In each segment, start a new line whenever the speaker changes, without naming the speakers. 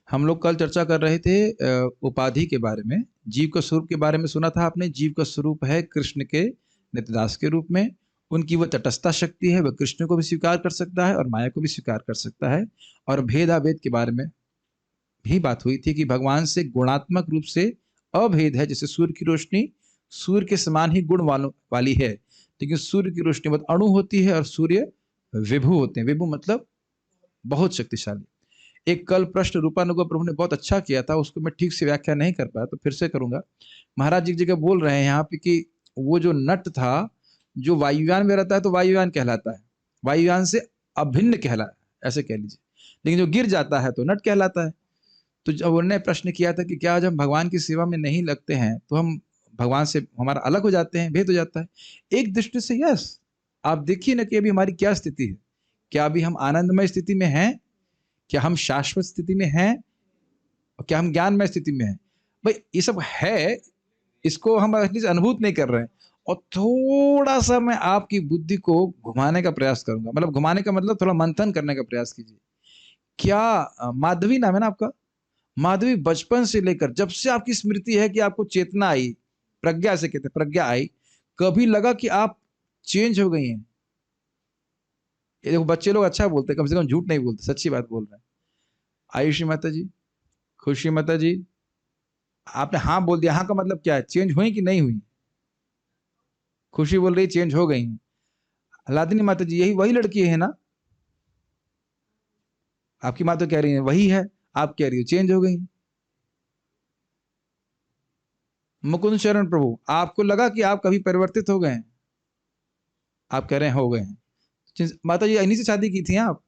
हम लोग कल चर्चा कर रहे थे उपाधि के बारे में। जीव का स्वरूप के बारे में सुना था आपने। जीव का स्वरूप है कृष्ण के नित्यदास के रूप में। उनकी वह तटस्था शक्ति है, वह कृष्ण को भी स्वीकार कर सकता है और माया को भी स्वीकार कर सकता है। और भेदाभेद के बारे में भी बात हुई थी कि भगवान से गुणात्मक रूप से अभेद है। जैसे सूर्य की रोशनी सूर्य के समान ही गुण वाली है, लेकिन सूर्य की रोशनी बहुत अणु होती है और सूर्य विभु होते हैं। विभु मतलब बहुत शक्तिशाली। एक कल प्रश्न रूपानुग प्रभु ने बहुत अच्छा किया था, उसको मैं ठीक से व्याख्या नहीं कर पाया, तो फिर से करूंगा। महाराज जी की जगह बोल रहे हैं यहाँ पे कि वो जो नट था जो वायुयान में रहता है तो वायुयान कहलाता है, वायुयान से अभिन्न कहलाता, ऐसे कह लीजिए। लेकिन जो गिर जाता है तो नट कहलाता है। तो जब उन्होंने प्रश्न किया था कि क्या जब हम भगवान की सेवा में नहीं लगते हैं तो हम भगवान से हमारा अलग हो जाते हैं, भेद हो जाता है? एक दृष्टि से यस। आप देखिए ना कि अभी हमारी क्या स्थिति है। क्या अभी हम आनंदमय स्थिति में हैं? क्या हम शाश्वत स्थिति में हैं? और क्या हम ज्ञानमय स्थिति में हैं? भाई ये सब है, इसको हम एटलीस्ट अनुभूत नहीं कर रहे हैं। और थोड़ा सा मैं आपकी बुद्धि को घुमाने का प्रयास करूंगा, मतलब घुमाने का मतलब थोड़ा मंथन करने का प्रयास कीजिए। क्या माधवी नाम है ना आपका? माधवी, बचपन से लेकर जब से आपकी स्मृति है कि आपको चेतना आई, प्रज्ञा से कहते हैं, प्रज्ञा आई, कभी लगा कि आप चेंज हो गई हैं? ये देखो बच्चे लोग अच्छा बोलते हैं, कम से कम झूठ नहीं बोलते, सच्ची बात बोल रहे हैं। आयुषी माता जी, खुशी माता जी, आपने हाँ बोल दिया। हाँ का मतलब क्या है? चेंज हुई कि नहीं हुई? खुशी बोल रही चेंज हो गई। लादिनी माता जी, यही वही लड़की है ना? आपकी माँ तो कह रही है वही है, आप कह रही हो चेंज हो गई। मुकुंद शरण प्रभु, आपको लगा कि आप कभी परिवर्तित हो गए हैं? आप कह रहे हैं हो गए हैं। माता जी इन्हीं से शादी की थी आप?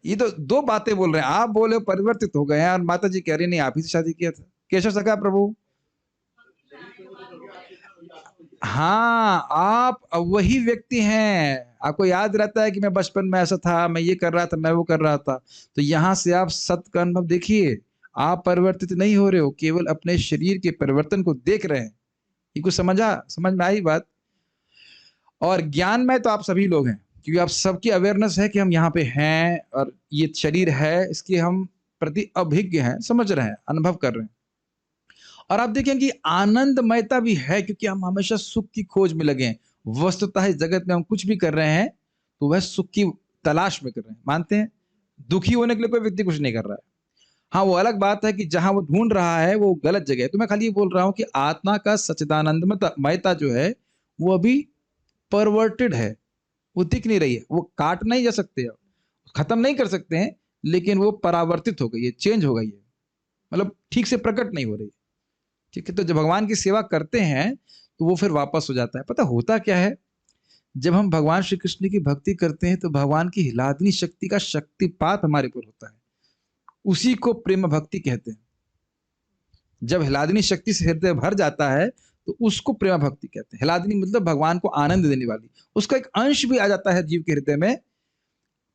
ये तो दो बातें बोल रहे हैं। आप बोले परिवर्तित हो गए हैं और माता जी कह रही नहीं आप ही से शादी किया था। केशव सखा प्रभु, हाँ आप वही व्यक्ति हैं। आपको याद रहता है कि मैं बचपन में ऐसा था, मैं ये कर रहा था, मैं वो कर रहा था। तो यहां से आप सत्य का अनुभव देखिए। आप परिवर्तित नहीं हो रहे हो, केवल अपने शरीर के परिवर्तन को देख रहे हैं। ये कुछ समझ में आई बात? और ज्ञान में तो आप सभी लोग हैं, क्योंकि आप सबकी अवेयरनेस है कि हम यहाँ पे हैं और ये शरीर है, इसके हम प्रति अभिज्ञ हैं, समझ रहे हैं, अनुभव कर रहे हैं। और आप देखें कि आनंदमयता भी है, क्योंकि हम हमेशा सुख की खोज में लगे हैं। वस्तुतः इस जगत में हम कुछ भी कर रहे हैं तो वह सुख की तलाश में कर रहे हैं, मानते हैं? दुखी होने के लिए कोई व्यक्ति कुछ नहीं कर रहा है। हाँ, वो अलग बात है कि जहां वो ढूंढ रहा है वो गलत जगह है। तो मैं खाली ये बोल रहा हूं कि आत्मा का सच्चिदानंदमयता जो है वो अभी परवर्टेड है, वो दिख नहीं रही है। वो काट नहीं जा सकते, खत्म नहीं कर सकते हैं, लेकिन वो परावर्तित हो गई है, चेंज हो गई है, मतलब ठीक से प्रकट नहीं हो रही। ठीक है, तो जब भगवान की सेवा करते हैं तो वो फिर वापस हो जाता है। पता होता क्या है, जब हम भगवान श्री कृष्ण की भक्ति करते हैं तो भगवान की हिलादनी शक्ति का शक्तिपात हमारे ऊपर होता है। उसी को प्रेम भक्ति कहते हैं। जब हिलादनी शक्ति से हृदय भर जाता है तो उसको प्रेम भक्ति कहते हैं। हिलादनी मतलब भगवान को आनंद देने वाली, उसका एक अंश भी आ जाता है जीव के हृदय में,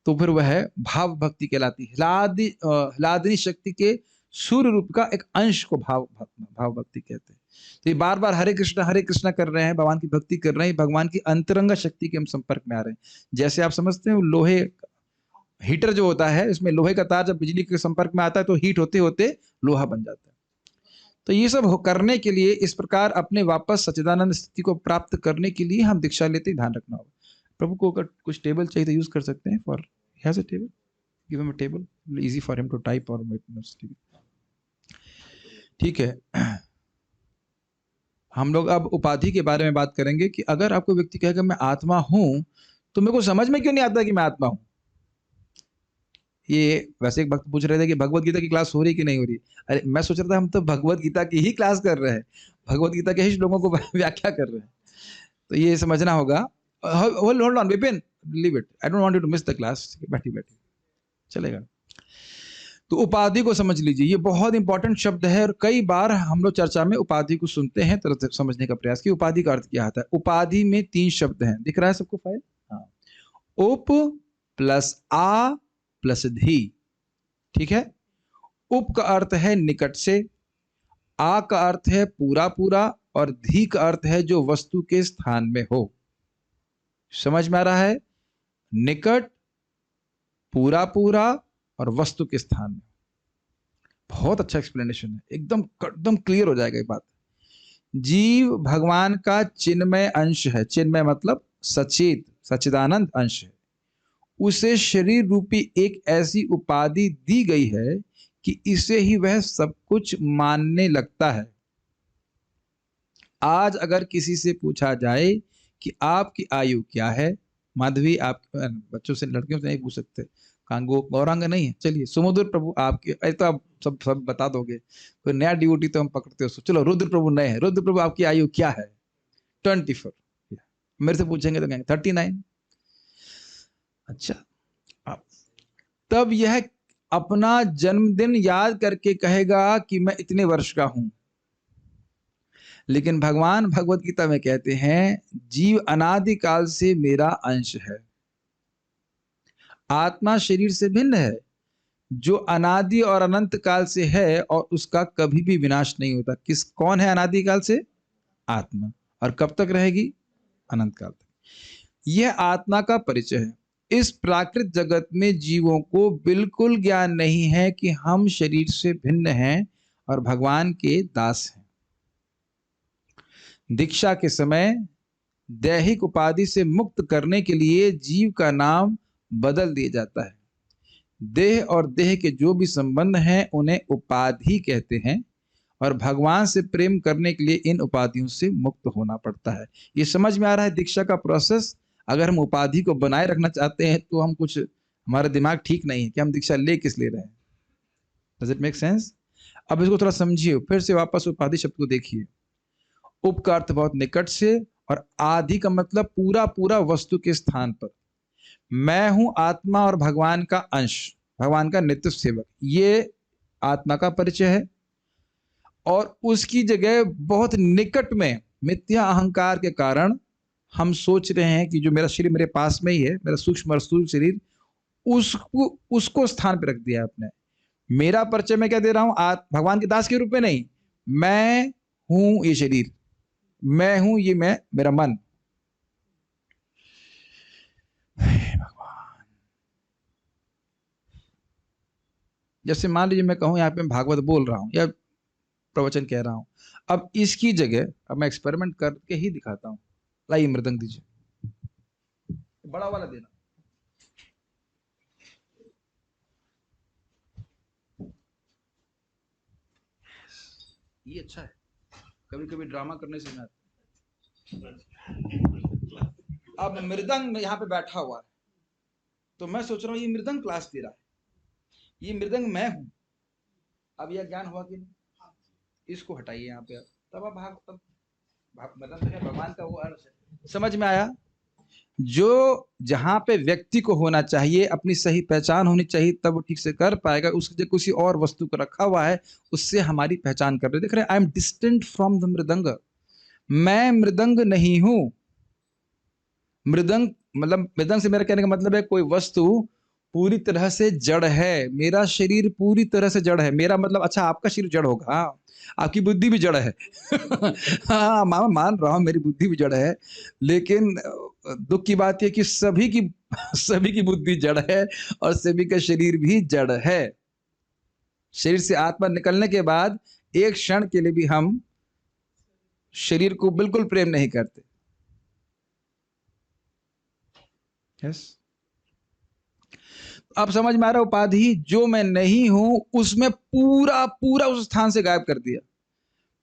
तो फिर वह भाव भक्ति कहलाती है। हिलादनी शक्ति के सूर्य रूप का एक अंश को भाव भक्ति कहते हैं। तो ये बार बार हरे कृष्णा कर रहे हैं, भगवान की भक्ति कर रहे हैं, भगवान की अंतरंग शक्ति के हम संपर्क में आ रहे हैं। जैसे आप समझते हैं लोहे हीटर जो होता है, इसमें लोहे का तार जब बिजली के संपर्क में आता है तो हीट होते होते लोहा बन जाता है। तो ये सब करने के लिए, इस प्रकार अपने वापस सच्चिदानंद स्थिति को प्राप्त करने के लिए हम दीक्षा लेते ही ध्यान रखना होगा। प्रभु को अगर कुछ टेबल चाहिए तो यूज कर सकते हैं। For has a table, give him a table, easy for him to type और मेक नोट्स। ठीक है, हम लोग अब उपाधि के बारे में बात करेंगे कि अगर आपको व्यक्ति कहेगा मैं आत्मा हूं, तो मेरे को समझ में क्यों नहीं आता कि मैं आत्मा हूं? ये वैसे एक भक्त पूछ रहे थे कि भगवत गीता की क्लास हो रही कि नहीं हो रही। अरे मैं सोच रहा था हम तो भगवत गीता की ही क्लास कर रहे हैं, भगवत गीता के ही श्लोकों को व्याख्या कर रहे हैं। तो ये समझना होगा। Hold on Vipin, leave it, I don't want you to miss the class. बैठी बैठी चलेगा। तो उपाधि को समझ लीजिए, ये बहुत इंपॉर्टेंट शब्द है और कई बार हम लोग चर्चा में उपाधि को सुनते हैं, तरह समझने का प्रयास कि उपाधि का अर्थ क्या आता है। उपाधि में 3 शब्द हैं, दिख रहा है सबको फाइल? हाँ, उप प्लस आ प्लस धी। ठीक है, उप का अर्थ है निकट से, आ का अर्थ है पूरा पूरा, और धी का अर्थ है जो वस्तु के स्थान में हो। समझ में आ रहा है? निकट, पूरा पूरा और वस्तु के स्थान में। बहुत अच्छा एक्सप्लेनेशन है, एकदम एकदम क्लियर हो जाएगा ये बात। जीव भगवान का चिन्मय अंश है। चिन्मय मतलब सचेत, सच्चिदानंद अंश है। उसे शरीर रूपी एक ऐसी उपाधि दी गई है कि इसे ही वह सब कुछ मानने लगता है। आज अगर किसी से पूछा जाए कि आपकी आयु क्या है, माधवी, आप बच्चों से, लड़कियों से नहीं पूछ सकते, कांगो गौरांग नहीं है, चलिए सुमुद्र प्रभु आपके, ऐसे तो आप सब बता दोगे। कोई नया ड्यूटी तो हम पकड़ते हो, चलो रुद्र प्रभु नए हैं, रुद्र प्रभु आपकी आयु क्या है? 24। मेरे से पूछेंगे तो कहेंगे 39। अच्छा, तब यह अपना जन्मदिन याद करके कहेगा कि मैं इतने वर्ष का हूं। लेकिन भगवान भगवत गीता में कहते हैं, जीव अनादिकाल से मेरा अंश है। आत्मा शरीर से भिन्न है, जो अनादि और अनंत काल से है और उसका कभी भी विनाश नहीं होता। कौन है अनादिकाल से? आत्मा। और कब तक रहेगी? अनंत काल तक। यह आत्मा का परिचय है। इस प्राकृत जगत में जीवों को बिल्कुल ज्ञान नहीं है कि हम शरीर से भिन्न हैं और भगवान के दास हैं। दीक्षा के समय दैहिक उपाधि से मुक्त करने के लिए जीव का नाम बदल दिया जाता है। देह और देह के जो भी संबंध हैं उन्हें उपाधि कहते हैं, और भगवान से प्रेम करने के लिए इन उपाधियों से मुक्त होना पड़ता है। ये समझ में आ रहा है दीक्षा का प्रोसेस? अगर हम उपाधि को बनाए रखना चाहते हैं तो हम कुछ, हमारा दिमाग ठीक नहीं है कि हम दीक्षा ले किस ले रहे हैं। Does it make sense? अब इसको थोड़ा समझिए, फिर से वापस उपाधि शब्द को देखिए। उप का अर्थ बहुत निकट से, और आदि का मतलब पूरा पूरा वस्तु के स्थान पर। मैं हूं आत्मा और भगवान का अंश, भगवान का नित्य सेवक, ये आत्मा का परिचय है। और उसकी जगह बहुत निकट में मिथ्या अहंकार के कारण हम सोच रहे हैं कि जो मेरा शरीर मेरे पास में ही है, मेरा सूक्ष्म और स्थूल शरीर, उसको स्थान पर रख दिया आपने। मेरा परिचय मैं क्या दे रहा हूं? भगवान के दास के रूप में नहीं, मैं हूं ये शरीर, मैं हूं ये, मैं, मेरा मन। भगवान, जैसे मान लीजिए मैं कहूं यहां पे भागवत बोल रहा हूं या प्रवचन कह रहा हूं, अब इसकी जगह अब मैं एक्सपेरिमेंट करके ही दिखाता हूं। लाइए मृदंग दीजिए, बड़ा वाला देना। ये अच्छा है, कभी कभी ड्रामा करने से ना। अब मृदंग यहाँ पे बैठा हुआ है, तो मैं सोच रहा हूँ ये मृदंग क्लास दे रहा है, ये मृदंग मैं हूं। अब यह ज्ञान हुआ कि नहीं? इसको हटाइए यहाँ पे, तब आप मृदंग है भगवान का वो अर्थ है। समझ में आया? जो जहां पे व्यक्ति को होना चाहिए, अपनी सही पहचान होनी चाहिए, तब वो ठीक से कर पाएगा। उसकी जगह किसी और वस्तु को रखा हुआ है, उससे हमारी पहचान कर रहे। देख रहे हैं, I am distant from the मृदंग, मैं मृदंग नहीं हूं। मृदंग मतलब, मृदंग से मेरा कहने का मतलब है कोई वस्तु पूरी तरह से जड़ है। मेरा शरीर पूरी तरह से जड़ है। मेरा मतलब, अच्छा आपका शरीर जड़ होगा, हाँ, आपकी बुद्धि भी जड़ है। हाँ मामा, मान रहा हूं मेरी बुद्धि भी जड़ है, लेकिन दुख की बात यह कि सभी की बुद्धि जड़ है और सभी का शरीर भी जड़ है। शरीर से आत्मा निकलने के बाद एक क्षण के लिए भी हम शरीर को बिल्कुल प्रेम नहीं करते। यस, अब समझ में आ रहा? उपाधि जो मैं नहीं हूं उसमें पूरा पूरा उस स्थान से गायब कर दिया।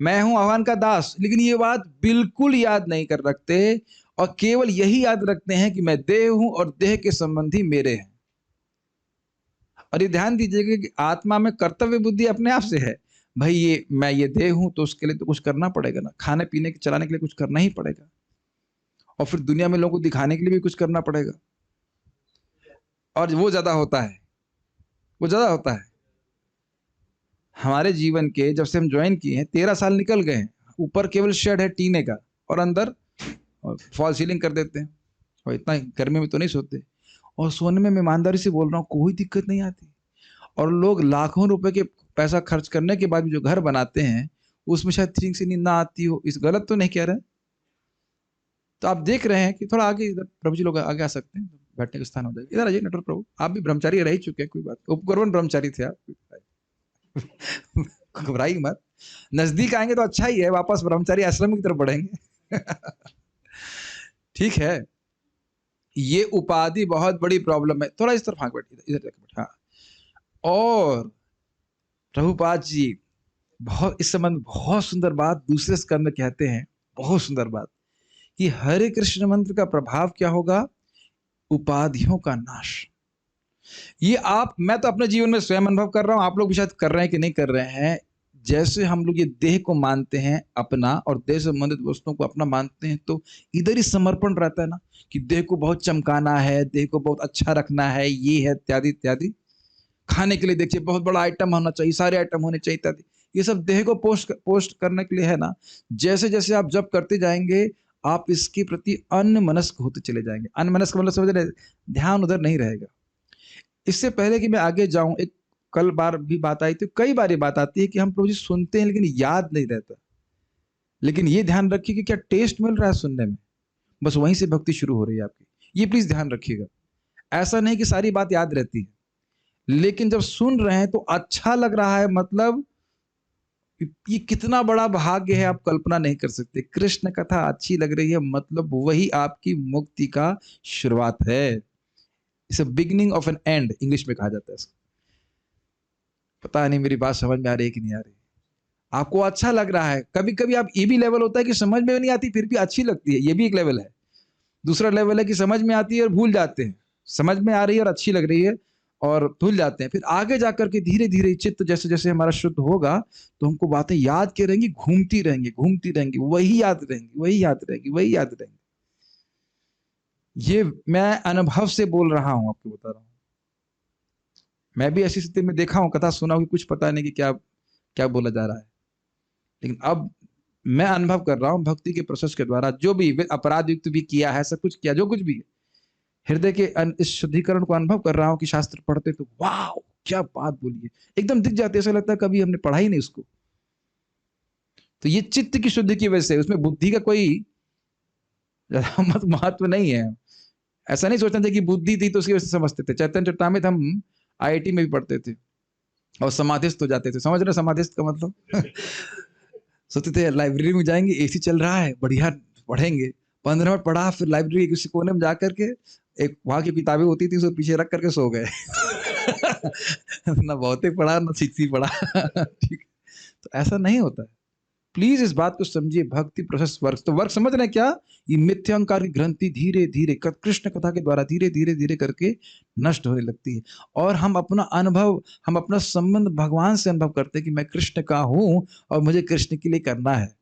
मैं हूं भगवान का दास, लेकिन ये बात बिल्कुल याद नहीं कर रखते, और केवल यही याद रखते हैं कि मैं देह हूं और देह के संबंधी मेरे हैं। और ये ध्यान दीजिएगा कि आत्मा में कर्तव्य बुद्धि अपने आप से है। भाई ये मैं ये देह हूं तो उसके लिए तो कुछ करना पड़ेगा ना, खाने पीने के चलाने के लिए कुछ करना ही पड़ेगा, और फिर दुनिया में लोगों को दिखाने के लिए भी कुछ करना पड़ेगा। और वो ज्यादा होता है, वो ज्यादा होता है। हमारे जीवन के जब से हम ज्वाइन किए हैं 13 साल निकल गए हैं। ऊपर केवल शेड है टीने का, और अंदर फॉल सीलिंग कर देते हैं, और इतना गर्मी में तो नहीं सोते। और सोने में मैं ईमानदारी से बोल रहा हूँ कोई दिक्कत नहीं आती। और लोग लाखों रुपए के पैसा खर्च करने के बाद भी जो घर बनाते हैं उसमें शायद ठीक से नींद ना आती हो। इस गलत तो नहीं कह रहे? तो आप देख रहे हैं कि थोड़ा आगे, प्रभु जी लोग आगे आ सकते हैं, बैठने का स्थान हो जाएगा। इधर आइए नटवर प्रभु, आप भी ब्रह्मचारी रह ही चुके हैं, कोई बात, उपकरण ब्रह्मचारी थे आप। घबराइए मत, नजदीक आएंगे तो अच्छा ही है, वापस ब्रह्मचारी आश्रम की तरफ बढ़ेंगे। ठीक है, ये उपाधि बहुत बड़ी प्रॉब्लम है। थोड़ा इस तरफ हाँ बैठ, इधर बैठ, हाँ। और प्रभुपाद जी बहुत इस संबंध बहुत सुंदर बात दूसरे स्कंद में कहते हैं, बहुत सुंदर बात, कि हरे कृष्ण मंत्र का प्रभाव क्या होगा? उपाधियों का नाश। ये आप, मैं तो अपने जीवन में स्वयं अनुभव कर रहा हूं, आप लोग भी शायद कर रहे हैं कि नहीं कर रहे हैं। जैसे हम लोग ये देह को मानते हैं अपना और देह से संबंधित वस्तुओं को अपना मानते हैं, तो इधर ही समर्पण रहता है ना, कि देह को बहुत चमकाना है, देह को बहुत अच्छा रखना है, ये है इत्यादि इत्यादि। खाने के लिए देखिए बहुत बड़ा आइटम होना चाहिए, सारे आइटम होने चाहिए इत्यादि। ये सब देह को पोस्ट करने के लिए है ना। जैसे जैसे आप जब करते जाएंगे, आप इसके प्रति अन्यमनस्क होते चले जाएंगे। अन्यमनस्क मतलब समझ रहे, ध्यान उधर नहीं रहेगा। इससे पहले कि मैं आगे जाऊं, एक कल बार भी बात आई थी, कई बार ये बात आती है कि हम प्रभु जी सुनते हैं लेकिन याद नहीं रहता। लेकिन ये ध्यान रखिए कि क्या टेस्ट मिल रहा है सुनने में, बस वहीं से भक्ति शुरू हो रही है आपकी, ये प्लीज ध्यान रखिएगा। ऐसा नहीं कि सारी बात याद रहती है, लेकिन जब सुन रहे हैं तो अच्छा लग रहा है, मतलब ये कितना बड़ा भाग्य है, आप कल्पना नहीं कर सकते। कृष्ण कथा अच्छी लग रही है, मतलब वही आपकी मुक्ति का शुरुआत है। It's beginning of an end, English में कहा जाता है इसको। पता नहीं मेरी बात समझ में आ रही है कि नहीं आ रही? आपको अच्छा लग रहा है, कभी कभी आप ये भी लेवल होता है कि समझ में नहीं आती फिर भी अच्छी लगती है, ये भी एक लेवल है। दूसरा लेवल है कि समझ में आती है और भूल जाते हैं, समझ में आ रही है और अच्छी लग रही है और भूल जाते हैं। फिर आगे जाकर के धीरे धीरे चित्त जैसे जैसे हमारा शुद्ध होगा, तो हमको बातें याद के रहेंगी, घूमती रहेंगी घूमती रहेंगी, वही याद रहेंगी वही याद रहेंगी वही याद रहेंगी। ये मैं अनुभव से बोल रहा हूं, आपको बता रहा हूं। मैं भी ऐसी स्थिति में देखा हूं, कथा सुना हूं कि कुछ पता नहीं कि क्या क्या बोला जा रहा है, लेकिन अब मैं अनुभव कर रहा हूं भक्ति के प्रोसेस के द्वारा, जो भी अपराध युक्त भी किया है, सब कुछ किया, जो कुछ भी है, हृदय के इस शुद्धिकरण को अनुभव कर रहा हूं कि शास्त्र पढ़ते तो वाह क्या बात बोली है, एकदम दिख जाती है, ऐसा लगता है कभी हमने पढ़ा ही नहीं उसको। तो ये चित्त की शुद्धि की वजह से, उसमें बुद्धि का कोई महत्व नहीं है। ऐसा नहीं सोचना चाहिए कि बुद्धि थी तो उसकी वजह से समझते थे। चैतन्य चरितामृत हम आईआईटी में भी पढ़ते थे और समाधिस्थ हो जाते थे, समझ रहे समाधिस्थ का मतलब? सोचते थे लाइब्रेरी में जाएंगे, एसी चल रहा है, बढ़िया पढ़ेंगे, 15 मिनट पढ़ा, फिर लाइब्रेरी के किसी कोने में जाकर के एक वहां की किताबें होती थी उसको पीछे रख करके सो गए। ना भौतिक पढ़ा ना चित्ती पढ़ा। ठीक, तो ऐसा नहीं होता है। प्लीज इस बात को समझिए, भक्ति प्रोसेस वर्क। तो वर्क समझ रहे हैं क्या? ये मिथ्या अहंकार की ग्रंथि धीरे धीरे कृष्ण कथा के द्वारा धीरे धीरे धीरे करके नष्ट होने लगती है, और हम अपना अनुभव, हम अपना संबंध भगवान से अनुभव करते हैं कि मैं कृष्ण का हूं और मुझे कृष्ण के लिए करना है।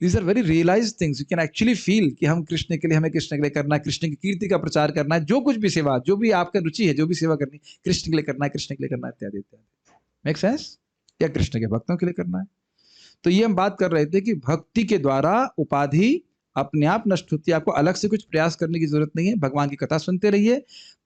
These are very realized things. You can actually feel कि हम कृष्ण के लिए, हमें कृष्ण के लिए करना है, कृष्ण की कीर्ति का प्रचार करना है, जो कुछ भी सेवा, जो भी आपका रुचि है, जो भी सेवा करनी, कृष्ण के लिए करना है, कृष्ण के लिए करना है, इत्यादि इत्यादि। Make sense? या कृष्ण के भक्तों के लिए करना है। तो ये हम बात कर रहे थे कि भक्ति के द्वारा उपाधि अपने आप नष्ट होती है, आपको अलग से कुछ प्रयास करने की जरूरत नहीं है। भगवान की कथा सुनते रहिए,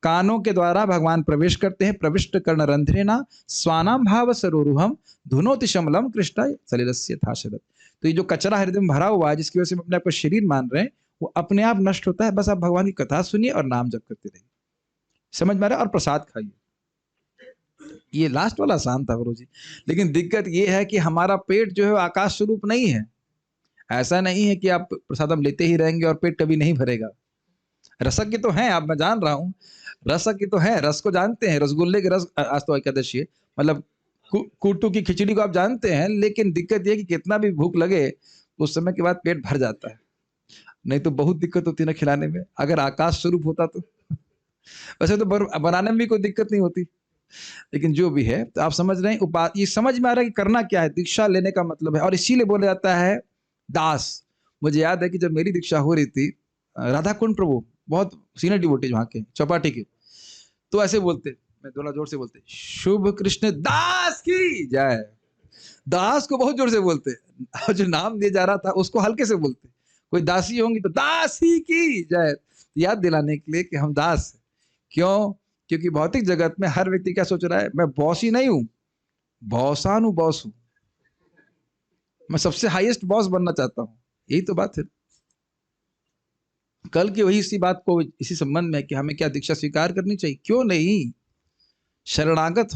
कानों के द्वारा भगवान प्रवेश करते हैं। प्रविष्ट कर्ण रंध्रेना स्वानाम भाव सरोरुहम धुनोति शमलम कृष्ण सलिलस्य था शरद। तो ये जो कचरा हृदय में भरा हुआ है, जिसकी वजह से हम अपने आप को शरीर मान रहे हैं, वो अपने आप नष्ट होता है। बस आप भगवान की कथा सुनिए और नाम जप करते रहिए, समझ में आ रहा है? और प्रसाद खाइए। ये लास्ट वाला आसान था गुरु जी, लेकिन दिक्कत ये है कि हमारा पेट जो है आकाश स्वरूप नहीं है। ऐसा नहीं है कि आप प्रसादम लेते ही रहेंगे और पेट कभी नहीं भरेगा। रसज्ञ तो है आप, मैं जान रहा हूँ, रसज्ञ तो है, रस को जानते हैं, रसगुल्ले के रस, आज तो एकादशी है, मतलब कुट्टू की खिचड़ी को आप जानते हैं, लेकिन दिक्कत ये कि कितना भी भूख लगे उस समय के बाद पेट भर जाता है, नहीं तो बहुत दिक्कत होती है ना खिलाने में। अगर आकाश स्वरूप होता तो वैसे तो बनाने में भी कोई दिक्कत नहीं होती, लेकिन जो भी है, तो आप समझ रहे हैं, ये समझ में आ रहा है कि करना क्या है। दीक्षा लेने का मतलब है, और इसीलिए बोला जाता है दास। मुझे याद है कि जब मेरी दीक्षा हो रही थी, राधा कुंड प्रभु बहुत सीनियर डिवोटी वहां के चौपाटी के, तो ऐसे बोलते, मैं थोड़ा जोर से बोलते, शुभ कृष्ण दास की जय। दास को बहुत जोर से बोलते, और जो नाम दिया जा रहा था उसको हल्के से बोलते। कोई दासी होंगी तो दासी की जय, याद दिलाने के लिए कि हम दास। क्यों? क्योंकि भौतिक जगत में हर व्यक्ति क्या सोच रहा है, मैं बॉस ही नहीं हूं, बॉसान हूं, बॉस हूं, मैं सबसे हाईएस्ट बॉस बनना चाहता हूं। यही तो बात है। कल की वही इसी बात को इसी संबंध में कि हमें क्या दीक्षा स्वीकार करनी चाहिए, क्यों नहीं। शरणागत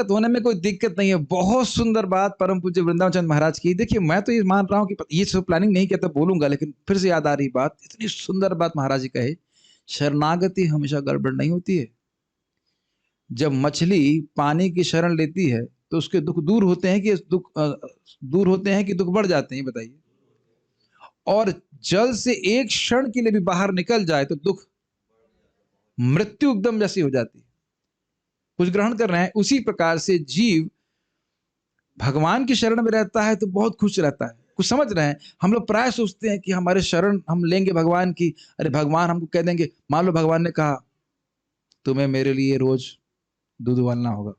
होने में कोई दिक्कत नहीं है। बहुत सुंदर बात परम पूज्य वृंदावन चंद महाराज की। देखिए मैं तो ये मान रहा हूँ कि ये सब प्लानिंग नहीं किया, तो बोलूंगा, लेकिन फिर से याद आ रही बात, इतनी सुंदर बात महाराज जी कहे, शरणागति हमेशा गड़बड़ नहीं होती है। जब मछली पानी की शरण लेती है तो उसके दुख दूर होते हैं कि दूर होते हैं कि दुख बढ़ जाते हैं, बताइए। और जल से एक क्षण के लिए भी बाहर निकल जाए तो दुख, मृत्यु एकदम जैसी हो जाती है। कुछ ग्रहण कर रहे हैं। उसी प्रकार से जीव भगवान की शरण में रहता है तो बहुत खुश रहता है। कुछ समझ रहे हैं। हम लोग प्राय सोचते हैं कि हमारे शरण हम लेंगे भगवान की, अरे भगवान हमको कह देंगे, मान लो भगवान ने कहा तुम्हें मेरे लिए रोज दूध उबालना होगा,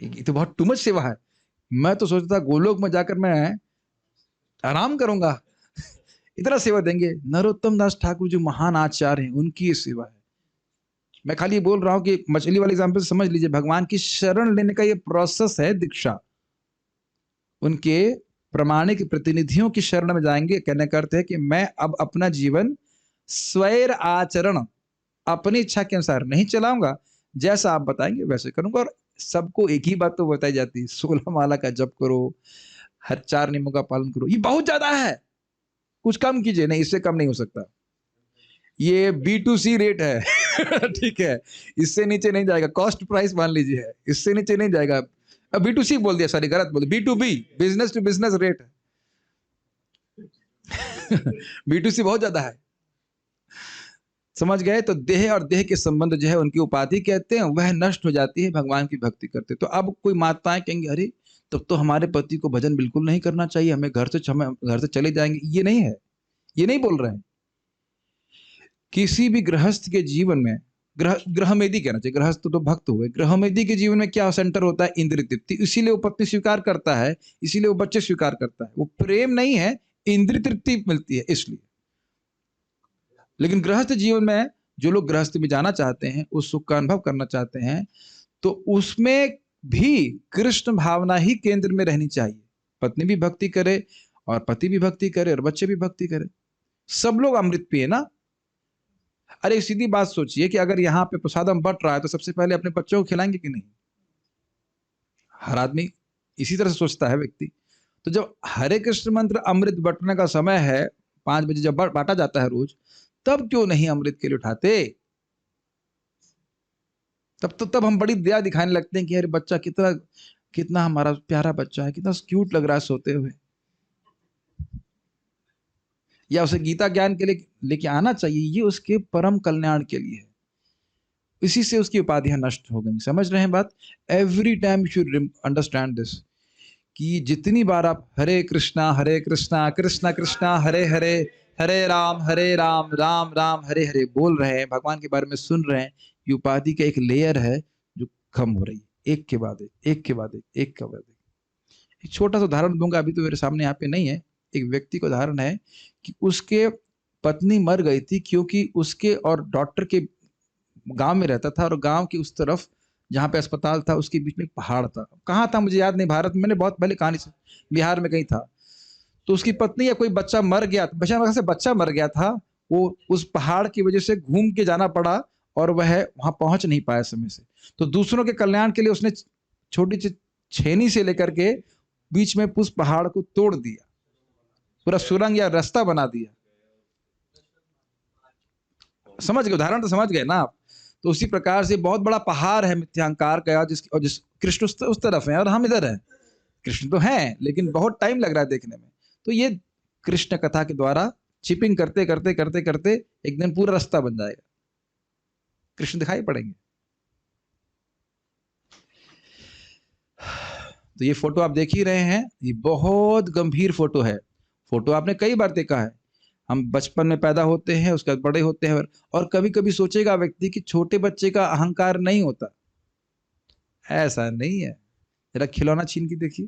ये तो बहुत टू मच सेवा है। मैं तो सोचता था गोलोक में जाकर मैं आराम करूंगा, इतना सेवा देंगे। नरोत्तम दास ठाकुर जो महान आचार्य हैं, उनकी ये सेवा है। मैं खाली बोल रहा हूं कि मछली वाले एग्जाम्पल समझ लीजिए, भगवान की शरण लेने का ये प्रोसेस है दीक्षा। उनके प्रमाणिक प्रतिनिधियों की शरण में जाएंगे, कहने का अर्थ है कि मैं अब अपना जीवन स्वैर आचरण अपनी इच्छा के अनुसार नहीं चलाऊंगा, जैसा आप बताएंगे वैसे करूंगा। और सबको एक ही बात तो बताई जाती है, 16 माला का जप करो, हर 4 नियमों का पालन करो। ये बहुत ज्यादा है, कुछ कम कीजिए। नहीं, इससे कम नहीं हो सकता। ये B2C रेट है ठीक है, इससे नीचे नहीं जाएगा। कॉस्ट प्राइस मान लीजिए, इससे नीचे नहीं जाएगा। B2C बोल दिया, सॉरी गलत बोल दिया, B2B, business to business rate है B2C बहुत ज्यादा है, समझ गए। तो देह और देह के संबंध जो है उनकी उपाधि कहते हैं, वह नष्ट हो जाती है भगवान की भक्ति करते। तो अब कोई माताएं कहेंगे अरे तब तो हमारे पति को भजन बिल्कुल नहीं करना चाहिए, हमें घर से चले जाएंगे। ये नहीं है, ये नहीं बोल रहे हैं। किसी भी गृहस्थ के जीवन में, गृहमेदी कहना चाहिए, गृहस्थ तो भक्त हुए, गृहमेदी के जीवन में क्या सेंटर होता है? इंद्रिय तृप्ति। इसीलिए वो पत्नी स्वीकार करता है, इसीलिए वो बच्चे स्वीकार करता है। वो प्रेम नहीं है, इंद्रिय तृप्ति मिलती है इसलिए। लेकिन गृहस्थ जीवन में जो लोग गृहस्थ में जाना चाहते हैं, उस सुख का अनुभव करना चाहते हैं, तो उसमें भी कृष्ण भावना ही केंद्र में रहनी चाहिए। पत्नी भी भक्ति करे और पति भी भक्ति करे और बच्चे भी भक्ति करे, सब लोग अमृत पिए ना। अरे सीधी बात सोचिए कि अगर यहाँ पे प्रसादम बट रहा है तो सबसे पहले अपने बच्चों को खिलाएंगे कि नहीं? हर आदमी इसी तरह से सोचता है व्यक्ति। तो जब हरे कृष्ण मंत्र अमृत बंटने का समय है, 5 बजे जब बांटा जाता है रोज, तब क्यों नहीं अमृत के लिए उठाते? तब हम बड़ी दया दिखाने लगते हैं कि अरे बच्चा कितना कितना हमारा प्यारा बच्चा है, कितना क्यूट लग रहा है सोते हुए। या उसे गीता ज्ञान के लिए लेके आना चाहिए, ये उसके परम कल्याण के लिए है। इसी से उसकी उपाधियां नष्ट हो गई। समझ रहे हैं बात? Every time you should understand this, कि जितनी बार आप हरे कृष्णा कृष्णा कृष्णा हरे हरे, हरे राम राम राम हरे हरे बोल रहे हैं, भगवान के बारे में सुन रहे हैं, ये उपाधि का एक लेयर है जो कम हो रही है, एक के बाद एक के बाद एक के बाद एक। छोटा सा उदाहरण दूंगा, अभी तो मेरे सामने यहाँ पे नहीं है। एक व्यक्ति का उदाहरण है कि उसके पत्नी मर गई थी, क्योंकि उसके और डॉक्टर के गांव में रहता था, और गांव की उस तरफ जहाँ पे अस्पताल था उसके बीच में एक पहाड़ था। कहाँ था मुझे याद नहीं, भारत में, मैंने बहुत पहले कहानी से, बिहार में कहीं था। तो उसकी पत्नी या कोई बच्चा मर गया, बच्चा मर गया था, वो उस पहाड़ की वजह से घूम के जाना पड़ा और वह वहां पहुंच नहीं पाया समय से। तो दूसरों के कल्याण के लिए उसने छोटी सी छेनी से लेकर के बीच में उस पहाड़ को तोड़ दिया, पूरा सुरंग या रास्ता बना दिया। समझ गए? उदाहरण तो समझ गए ना आप? तो उसी प्रकार से बहुत बड़ा पहाड़ है मिथ्यांकार का, जिस कृष्ण उस तरफ है और हम इधर हैं। कृष्ण तो हैं लेकिन बहुत टाइम लग रहा है देखने में। तो ये कृष्ण कथा के द्वारा चिपिंग करते करते करते करते एक दिन पूरा रास्ता बन जाएगा, कृष्ण दिखाई पड़ेंगे। तो ये फोटो आप देख ही रहे हैं, ये बहुत गंभीर फोटो है। फोटो आपने कई बार देखा है। हम बचपन में पैदा होते हैं, उसके बाद बड़े होते हैं, और कभी कभी सोचेगा व्यक्ति कि छोटे बच्चे का अहंकार नहीं होता। ऐसा नहीं है। जरा खिलौना छीन के देखिए,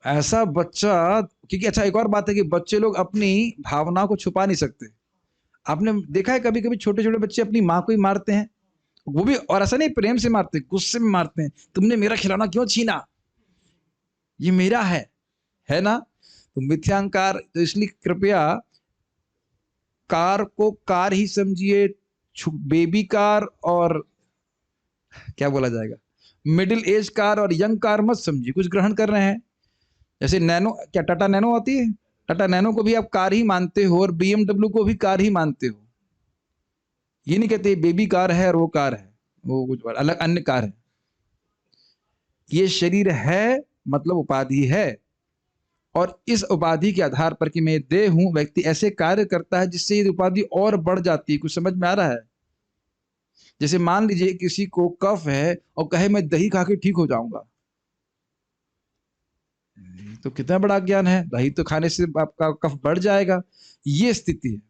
ऐसा बच्चा, क्योंकि अच्छा एक और बात है कि बच्चे लोग अपनी भावनाओं को छुपा नहीं सकते। आपने देखा है कभी कभी छोटे छोटे बच्चे अपनी माँ को ही मारते हैं, वो भी, और ऐसा नहीं प्रेम से मारते, गुस्से में मारते हैं, तुमने मेरा खिलौना क्यों छीना, ये मेरा है। है ना। तो मिथ्यांकार, तो इसलिए कृपया कार को कार ही समझिए, बेबी कार और क्या बोला जाएगा, मिडिल एज कार और यंग कार मत समझिए, कुछ ग्रहण कर रहे हैं। जैसे नैनो, क्या टाटा नैनो आती है, टाटा नैनो को भी आप कार ही मानते हो और बीएमडब्ल्यू को भी कार ही मानते हो। ये नहीं कहते बेबी कार है और वो कार है, वो कुछ अलग अन्य कार है। ये शरीर है मतलब उपाधि है, और इस उपाधि के आधार पर कि मैं देह हूं, व्यक्ति ऐसे कार्य करता है जिससे ये उपाधि और बढ़ जाती है। कुछ समझ में आ रहा है। जैसे मान लीजिए किसी को कफ है और कहे मैं दही खा के ठीक हो जाऊंगा, तो कितना बड़ा ज्ञान है, दही तो खाने से आपका कफ बढ़ जाएगा। ये स्थिति है।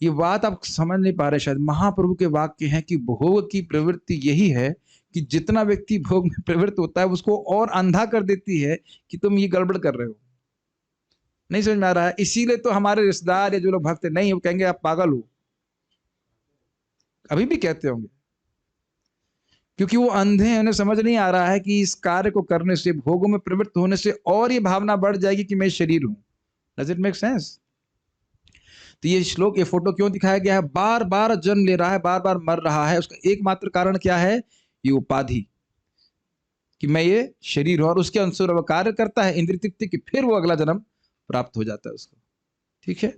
ये बात आप समझ नहीं पा रहे शायद। महाप्रभु के वाक्य हैं कि भोग की प्रवृत्ति यही है कि जितना व्यक्ति भोग में प्रवृत्त होता है उसको और अंधा कर देती है कि तुम ये गड़बड़ कर रहे हो। नहीं समझ में आ रहा है। इसीलिए तो हमारे रिश्तेदार या जो लोग भक्त नहीं, वो कहेंगे आप पागल हो, अभी भी कहते होंगे, क्योंकि वो अंधे हैं, उन्हें समझ नहीं आ रहा है कि इस कार्य को करने से, भोगों में प्रवृत्त होने से और ये भावना बढ़ जाएगी कि मैं शरीर हूं। Does it make sense. तो ये श्लोक, ये फोटो क्यों दिखाया गया है, बार बार जन्म ले रहा है, बार बार मर रहा है, उसका एकमात्र कारण क्या है, ये उपाधि कि मैं ये शरीर हूं, और उसके अनुसार वो कार्य करता है इंद्रिय तृप्ति की, फिर वो अगला जन्म प्राप्त हो जाता है उसको। ठीक है।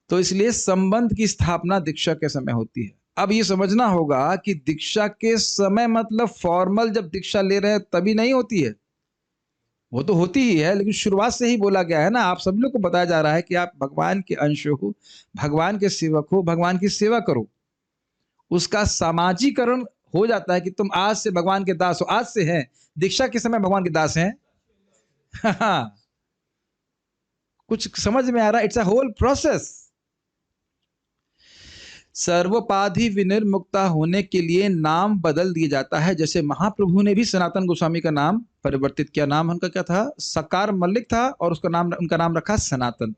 तो इसलिए संबंध की स्थापना दीक्षा के समय होती है। अब ये समझना होगा कि दीक्षा के समय मतलब फॉर्मल जब दीक्षा ले रहे हैं तभी नहीं होती है, वो तो होती ही है, लेकिन शुरुआत से ही बोला गया है ना, आप सभी लोग को बताया जा रहा है कि आप भगवान के अंश हो, भगवान के सेवक हो, भगवान की सेवा करो। उसका सामाजिकरण हो जाता है कि तुम आज से भगवान के दास हो, आज से हैं, दीक्षा के समय भगवान के दास हैं। कुछ समझ में आ रहा है। It's a whole process. सर्वोपाधि विनिर्मुक्ता होने के लिए नाम बदल दिया जाता है। जैसे महाप्रभु ने भी सनातन गोस्वामी का नाम परिवर्तित किया। नाम उनका क्या था, सकार मल्लिक था, और उसका नाम, उनका नाम रखा सनातन।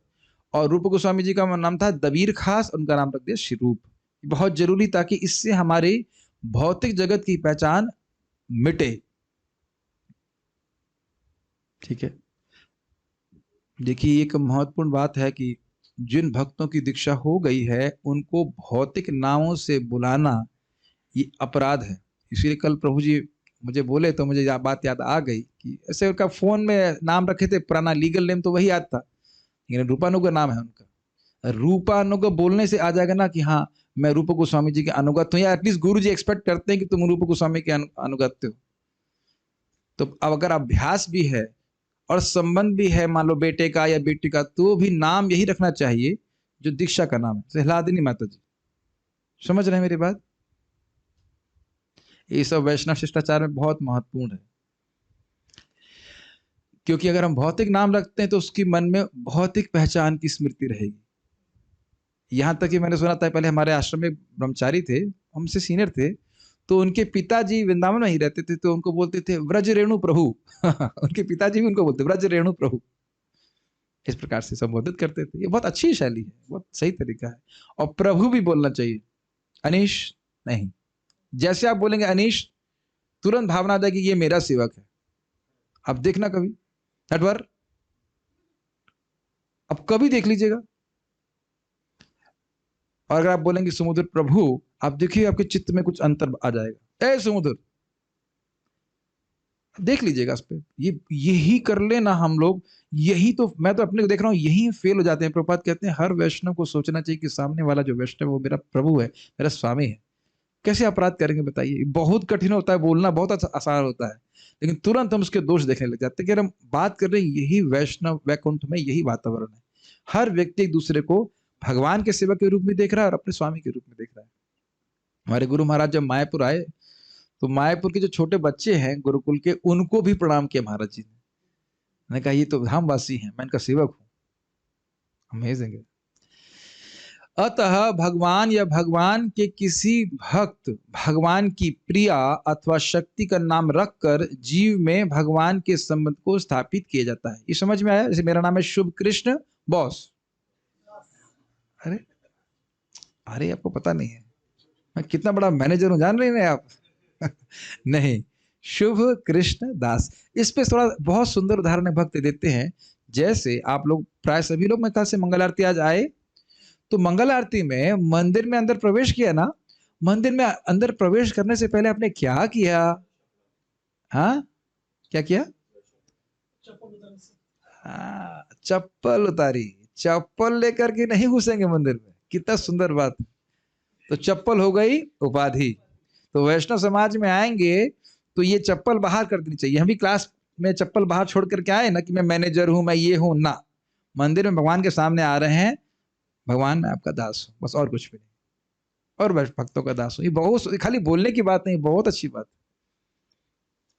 और रूप गोस्वामी जी का नाम था दबीर खास, उनका नाम रख दिया शिरूप। बहुत जरूरी, ताकि इससे हमारी भौतिक जगत की पहचान मिटे। ठीक है। देखिए एक महत्वपूर्ण बात है कि जिन भक्तों की दीक्षा हो गई है उनको भौतिक नामों से बुलाना ये अपराध है। इसीलिए कल प्रभु जी मुझे बोले तो मुझे बात याद आ गई कि ऐसे उनका फोन में नाम रखे थे, पुराना लीगल नेम तो वही याद था, लेकिन रूपानुग नाम है उनका। रूपानुग बोलने से आ जाएगा ना कि हाँ मैं रूप गोस्वामी जी के अनुगत हूँ, या एटलीस्ट गुरु जी एक्सपेक्ट करते हैं कि तुम रूप गोस्वामी के अनुगत हो। तो अब अगर अभ्यास भी है और संबंध भी है, मान लो बेटे का या बेटी का, तो भी नाम यही रखना चाहिए जो दीक्षा का नाम है, सहलादिनी माता जी। समझ रहे हैं मेरी बात। ये सब वैष्णव शिष्टाचार में बहुत महत्वपूर्ण है, क्योंकि अगर हम भौतिक नाम रखते हैं तो उसकी मन में भौतिक पहचान की स्मृति रहेगी। यहां तक कि मैंने सुना था, पहले हमारे आश्रम में ब्रह्मचारी थे, हमसे सीनियर थे, तो उनके पिताजी वृंदावन में ही रहते थे, तो उनको बोलते थे व्रज रेणु प्रभु। उनके पिताजी भी उनको बोलते व्रज रेणु प्रभु, इस प्रकार से संबोधित करते थे। ये बहुत अच्छी शैली है, बहुत सही तरीका है। और प्रभु भी बोलना चाहिए, अनीश नहीं। जैसे आप बोलेंगे अनीश, तुरंत भावना आ जाएगी ये मेरा सेवक है। अब देखना कभी नटवर, अब कभी देख लीजिएगा। और अगर आप बोलेंगे समुद्र प्रभु, आप देखिए आपके चित्त में कुछ अंतर आ जाएगा, ए समुद्र, देख लीजिएगा उस पर। ये यही कर लेना हम लोग। यही तो मैं तो अपने को देख रहा हूँ, यही फेल हो जाते हैं। प्रभुपाद कहते हैं हर वैष्णव को सोचना चाहिए कि सामने वाला जो वैष्णव है वो मेरा प्रभु है, मेरा स्वामी है। कैसे अपराध करेंगे बताइए। बहुत कठिन होता है बोलना, बहुत आसान होता है, लेकिन तुरंत हम उसके दोष देखने लग जाते हैं कि हम बात कर रहे हैं यही वैष्णव वैकुंठ में यही वातावरण है। हर व्यक्ति एक दूसरे को भगवान के सेवक के रूप में देख रहा है और अपने स्वामी के रूप में देख रहा है। हमारे गुरु महाराज जब मायापुर आए तो मायापुर के जो छोटे बच्चे हैं गुरुकुल के, उनको भी प्रणाम किया महाराज जी ने। मैंने कहा ये तो धामवासी हैं, मैं इनका सेवक हूं। अमेजिंग है। अतः भगवान या भगवान के किसी भक्त भगवान की प्रिया अथवा शक्ति का नाम रखकर जीव में भगवान के संबंध को स्थापित किया जाता है। ये समझ में आया। जैसे मेरा नाम है शुभ कृष्ण बॉस। अरे अरे आपको पता नहीं है मैं कितना बड़ा मैनेजर हूं, जान रहे हैं आप। नहीं, शुभ कृष्ण दास। इस पे थोड़ा बहुत सुंदर उदाहरण भक्त देते हैं। जैसे आप लोग प्राय सभी लोग मैं कल से मंगल आरती आज आए, तो मंगल आरती में मंदिर में अंदर प्रवेश किया ना, मंदिर में अंदर प्रवेश करने से पहले आपने क्या किया? हाँ, क्या किया? हाँ, चप्पल उतारी। चप्पल लेकर के नहीं घुसेंगे मंदिर में, कितना सुंदर बात। तो चप्पल हो गई उपाधि। तो वैष्णव समाज में आएंगे तो ये चप्पल बाहर कर देनी चाहिए। हम भी क्लास में चप्पल बाहर छोड़ करके आए ना कि मैं मैनेजर हूं, मैं ये हूं ना। मंदिर में भगवान के सामने आ रहे हैं, भगवान मैं आपका दास हूं, बस और कुछ भी नहीं। और भक्तों का दास हूं, ये बहुत खाली बोलने की बात नहीं, बहुत अच्छी बात।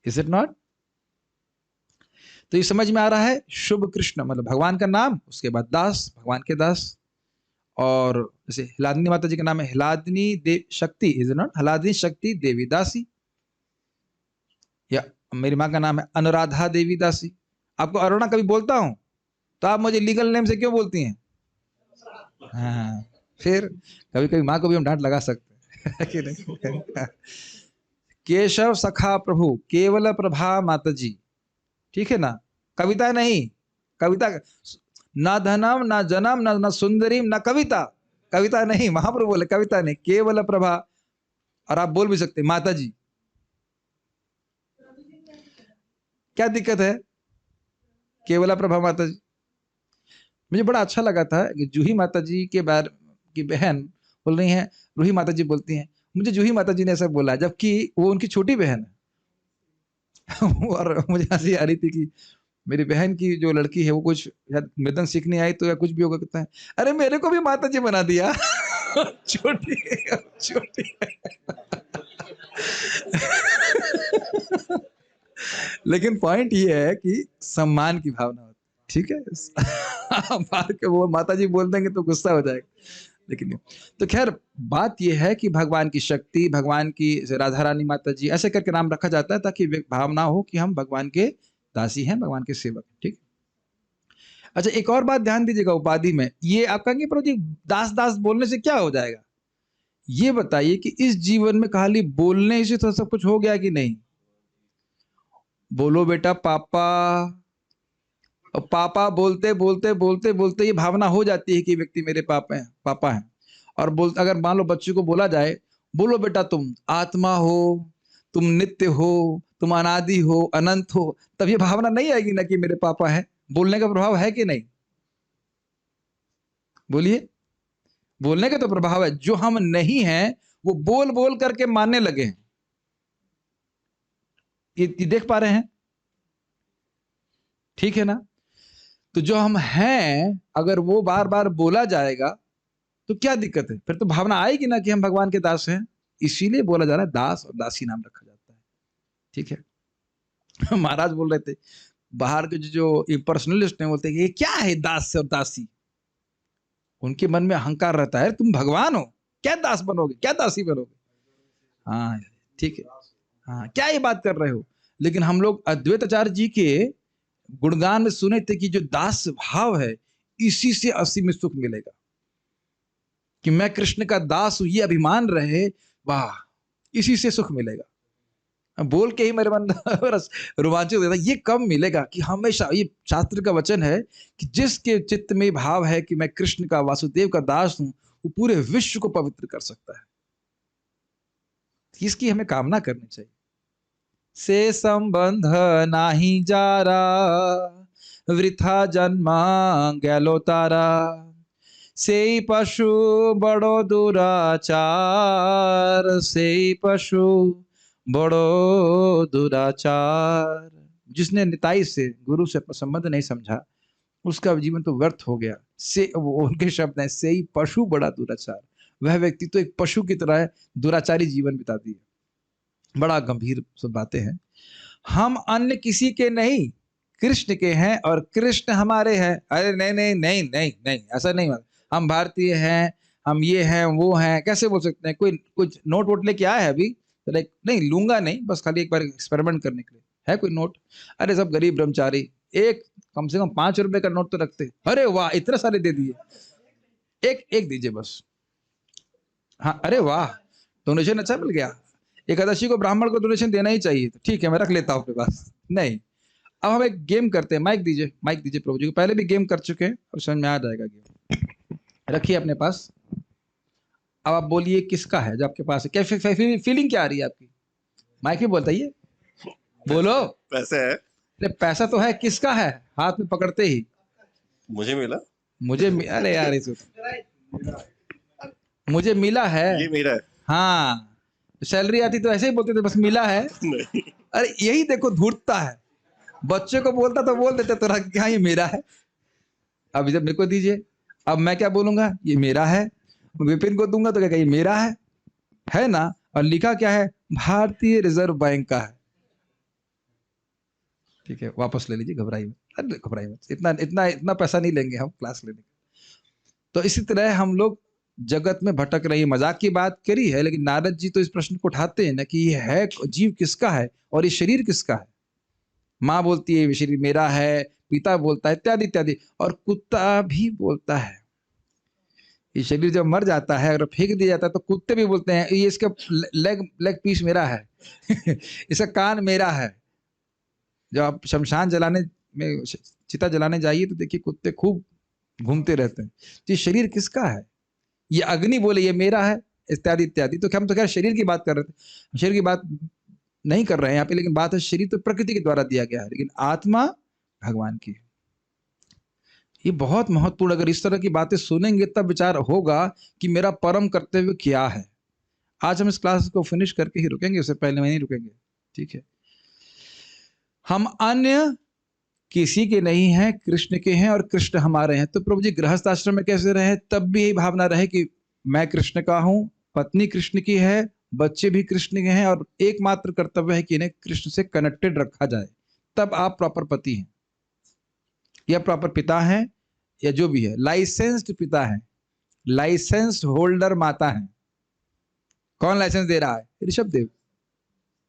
Is it not? तो ये समझ में आ रहा है, शुभ कृष्ण मतलब भगवान का नाम, उसके बाद दास, भगवान के दास। और जैसे हिलादनी माता जी का नाम है हिलादनी देव शक्ति, इज नॉट हिलादनी शक्ति देवी दासी। या मेरी माँ का नाम है अनुराधा देवी दासी। आपको अरुणा कभी बोलता हूं तो आप मुझे लीगल नेम से क्यों बोलती हैं? हाँ, फिर कभी कभी माँ को भी हम डांट लगा सकते हैं कि नहीं? केशव सखा प्रभु केवल प्रभा माता जी, ठीक है ना? कविता नहीं, कविता ना धनम ना जनम ना सुंदरीम ना कविता, कविता नहीं, महाप्रभु बोले कविता नहीं, केवल प्रभा। और आप बोल भी सकते माता जी, क्या दिक्कत है? केवल प्रभा माता जी। मुझे बड़ा अच्छा लगा था कि जूही माता जी के बारे की बहन बोल रही हैं, रूही माता जी बोलती हैं मुझे जूही माता जी ने ऐसा बोला, जबकि वो उनकी छोटी बहन है। और मुझे हंसी आ रही थी कि मेरी बहन की जो लड़की है वो कुछ शायद मृदंग सीखने आई तो या कुछ भी होगा, कहता है अरे मेरे को भी माता जी बना दिया। छोटी छोटी। लेकिन पॉइंट ये है कि सम्मान की भावना होती है, ठीक है। मार के वो माता जी बोल देंगे तो गुस्सा हो जाएगा, लेकिन तो खैर बात यह है कि भगवान की शक्ति, भगवान की राधा रानी माता जी ऐसे करके नाम रखा जाता है ताकि भावना हो कि हम भगवान के दासी हैं, भगवान के सेवक, ठीक। अच्छा, एक और बात ध्यान दीजिएगा उपाधि में, ये आप कहेंगे प्रभु जी दास दास बोलने से क्या हो जाएगा? ये बताइए कि इस जीवन में खाली बोलने से तो सब कुछ हो गया कि नहीं? बोलो बेटा पापा, और पापा बोलते बोलते बोलते बोलते ये भावना हो जाती है कि व्यक्ति मेरे पापा हैं, पापा हैं। और बोल अगर मान लो बच्चे को बोला जाए बोलो बेटा तुम आत्मा हो, तुम नित्य हो, तुम अनादि हो, अनंत हो, तब ये भावना नहीं आएगी ना कि मेरे पापा हैं? बोलने का प्रभाव है कि नहीं? बोलिए। बोलने का तो प्रभाव है, जो हम नहीं हैं वो बोल बोल करके मानने लगे हैं। ये देख पा रहे हैं? ठीक है ना? तो जो हम हैं अगर वो बार बार बोला जाएगा तो क्या दिक्कत है? फिर तो भावना आएगी ना कि हम भगवान के दास हैं। इसीलिए बोला जा रहा है दास और दासी नाम रखा जाता है, ठीक है। महाराज बोल रहे थे बाहर के जो पर्सनलिस्ट हैं बोलते हैं ये क्या है दास और दासी। उनके मन में अहंकार रहता है, तुम भगवान हो, क्या दास बनोगे, क्या दासी बनोगे? हाँ, ठीक है। हाँ, क्या ये बात कर रहे हो? लेकिन हम लोग अद्वैताचार्य जी के गुणगान में सुने थे कि जो दास भाव है इसी से असीम सुख मिलेगा, कि मैं कृष्ण का दास हूं ये अभिमान रहे, वाह, इसी से सुख मिलेगा। बोल के ही मेरे मन रोमांचित हो जाता है। ये कब मिलेगा? कि हमेशा, ये शास्त्र का वचन है कि जिसके चित्त में भाव है कि मैं कृष्ण का वासुदेव का दास हूं वो पूरे विश्व को पवित्र कर सकता है। इसकी हमें कामना करनी चाहिए। से संबंध नाही जारा, वृथा जन्मा गैलो तारा, से पशु बड़ो दुराचार, से पशु बड़ो दुराचार। जिसने निताई से, गुरु से संबंध नहीं समझा उसका जीवन तो व्यर्थ हो गया। से वो उनके शब्द हैं, से ही पशु बड़ा दुराचार। वह व्यक्ति तो एक पशु की तरह दुराचारी जीवन बिताती है। बड़ा गंभीर सब बातें हैं। हम अन्य किसी के नहीं, कृष्ण के हैं और कृष्ण हमारे हैं। अरे नहीं नहीं नहीं नहीं नहीं, ऐसा नहीं होता। हम भारतीय हैं, हम ये हैं वो हैं, कैसे बोल सकते हैं? कोई कुछ नोट वोट लेके आया है अभी? तो लाइक नहीं लूंगा नहीं, बस खाली एक बार एक्सपेरिमेंट करने के लिए है कोई नोट? अरे सब गरीब ब्रह्मचारी, एक कम से कम 5 रुपए का नोट तो रखते। अरे वाह, इतने सारे दे दिए। एक एक दीजिए बस। हाँ, अरे वाह, डोनेशन अच्छा मिल गया। एकादशी को ब्राह्मण को डोनेशन देना ही चाहिए, तो ठीक है मैं रख लेता हूँ अपने पास। नहीं, अब हम एक गेम करते हैं। माइक दीजिए, माइक दीजिए प्रभु जी को। पहले भी गेम कर चुके हैं और समझ में आ जाएगा गेम। रखिए अपने पास। अब आप बोलिए किसका है जो आपके पास है। क्या फीलिंग क्या आ रही है आपकी? माइक भी बोलता है, बोलो।
पैसे है।
अरे पैसा तो है, किसका है? हाथ में पकड़ते ही
मुझे मिला।
अरे यार इस मुझे मिला है।
ये मेरा है।
हाँ, सैलरी आती तो ऐसे ही बोलते थे बस मिला है।
नहीं।
अरे यही देखो धूर्तता है। बच्चे को बोलता तो बोल देते तो हाँ ये मेरा है। अब जब मेरे को दीजिए, अब मैं क्या बोलूंगा? ये मेरा है। विपिन को दूंगा तो क्या ये मेरा है ना? और लिखा क्या है? भारतीय रिजर्व बैंक का है। ठीक है, वापस ले लीजिए, घबराइए मत, घबराइए मत। इतना इतना इतना पैसा नहीं लेंगे हम क्लास लेने का। तो इसी तरह हम लोग जगत में भटक रही। मजाक की बात करी है, लेकिन नारद जी तो इस प्रश्न को उठाते हैं ना कि ये है जीव किसका है और ये शरीर किसका है। माँ बोलती है ये शरीर मेरा है, पिता बोलता है, इत्यादि इत्यादि, और कुत्ता भी बोलता है। ये शरीर जब मर जाता है और फेंक दिया जाता है तो कुत्ते भी बोलते हैं ये इसका लेग पीस मेरा है इसका कान मेरा है। जब आप शमशान जलाने में, चिता जलाने जाइए तो देखिए कुत्ते खूब घूमते रहते हैं। तो ये शरीर किसका है? ये अग्नि बोले ये मेरा है, इत्यादि इत्यादि। तो हम तो खैर शरीर की बात कर रहे थे, शरीर की बात नहीं कर रहे हैं यहाँ पे, लेकिन बात है शरीर तो प्रकृति के द्वारा दिया गया है, लेकिन आत्मा भगवान की। ये बहुत महत्वपूर्ण, अगर इस तरह की बातें सुनेंगे तब विचार होगा कि मेरा परम कर्तव्य क्या है। आज हम इस क्लास को फिनिश करके ही रुकेंगे, उससे पहले नहीं रुकेंगे। ठीक है, हम अन्य किसी के नहीं हैं, कृष्ण के हैं और कृष्ण हमारे हैं। तो प्रभु जी गृहस्थ आश्रम में कैसे रहे? तब भी यही भावना रहे कि मैं कृष्ण का हूं, पत्नी कृष्ण की है, बच्चे भी कृष्ण के हैं, और एकमात्र कर्तव्य है कि इन्हें कृष्ण से कनेक्टेड रखा जाए। तब आप प्रॉपर पति हैं या प्रॉपर पिता हैं या जो भी है, लाइसेंस्ड पिता है, लाइसेंस्ड होल्डर माता है। कौन लाइसेंस दे रहा है? ऋषभ देव,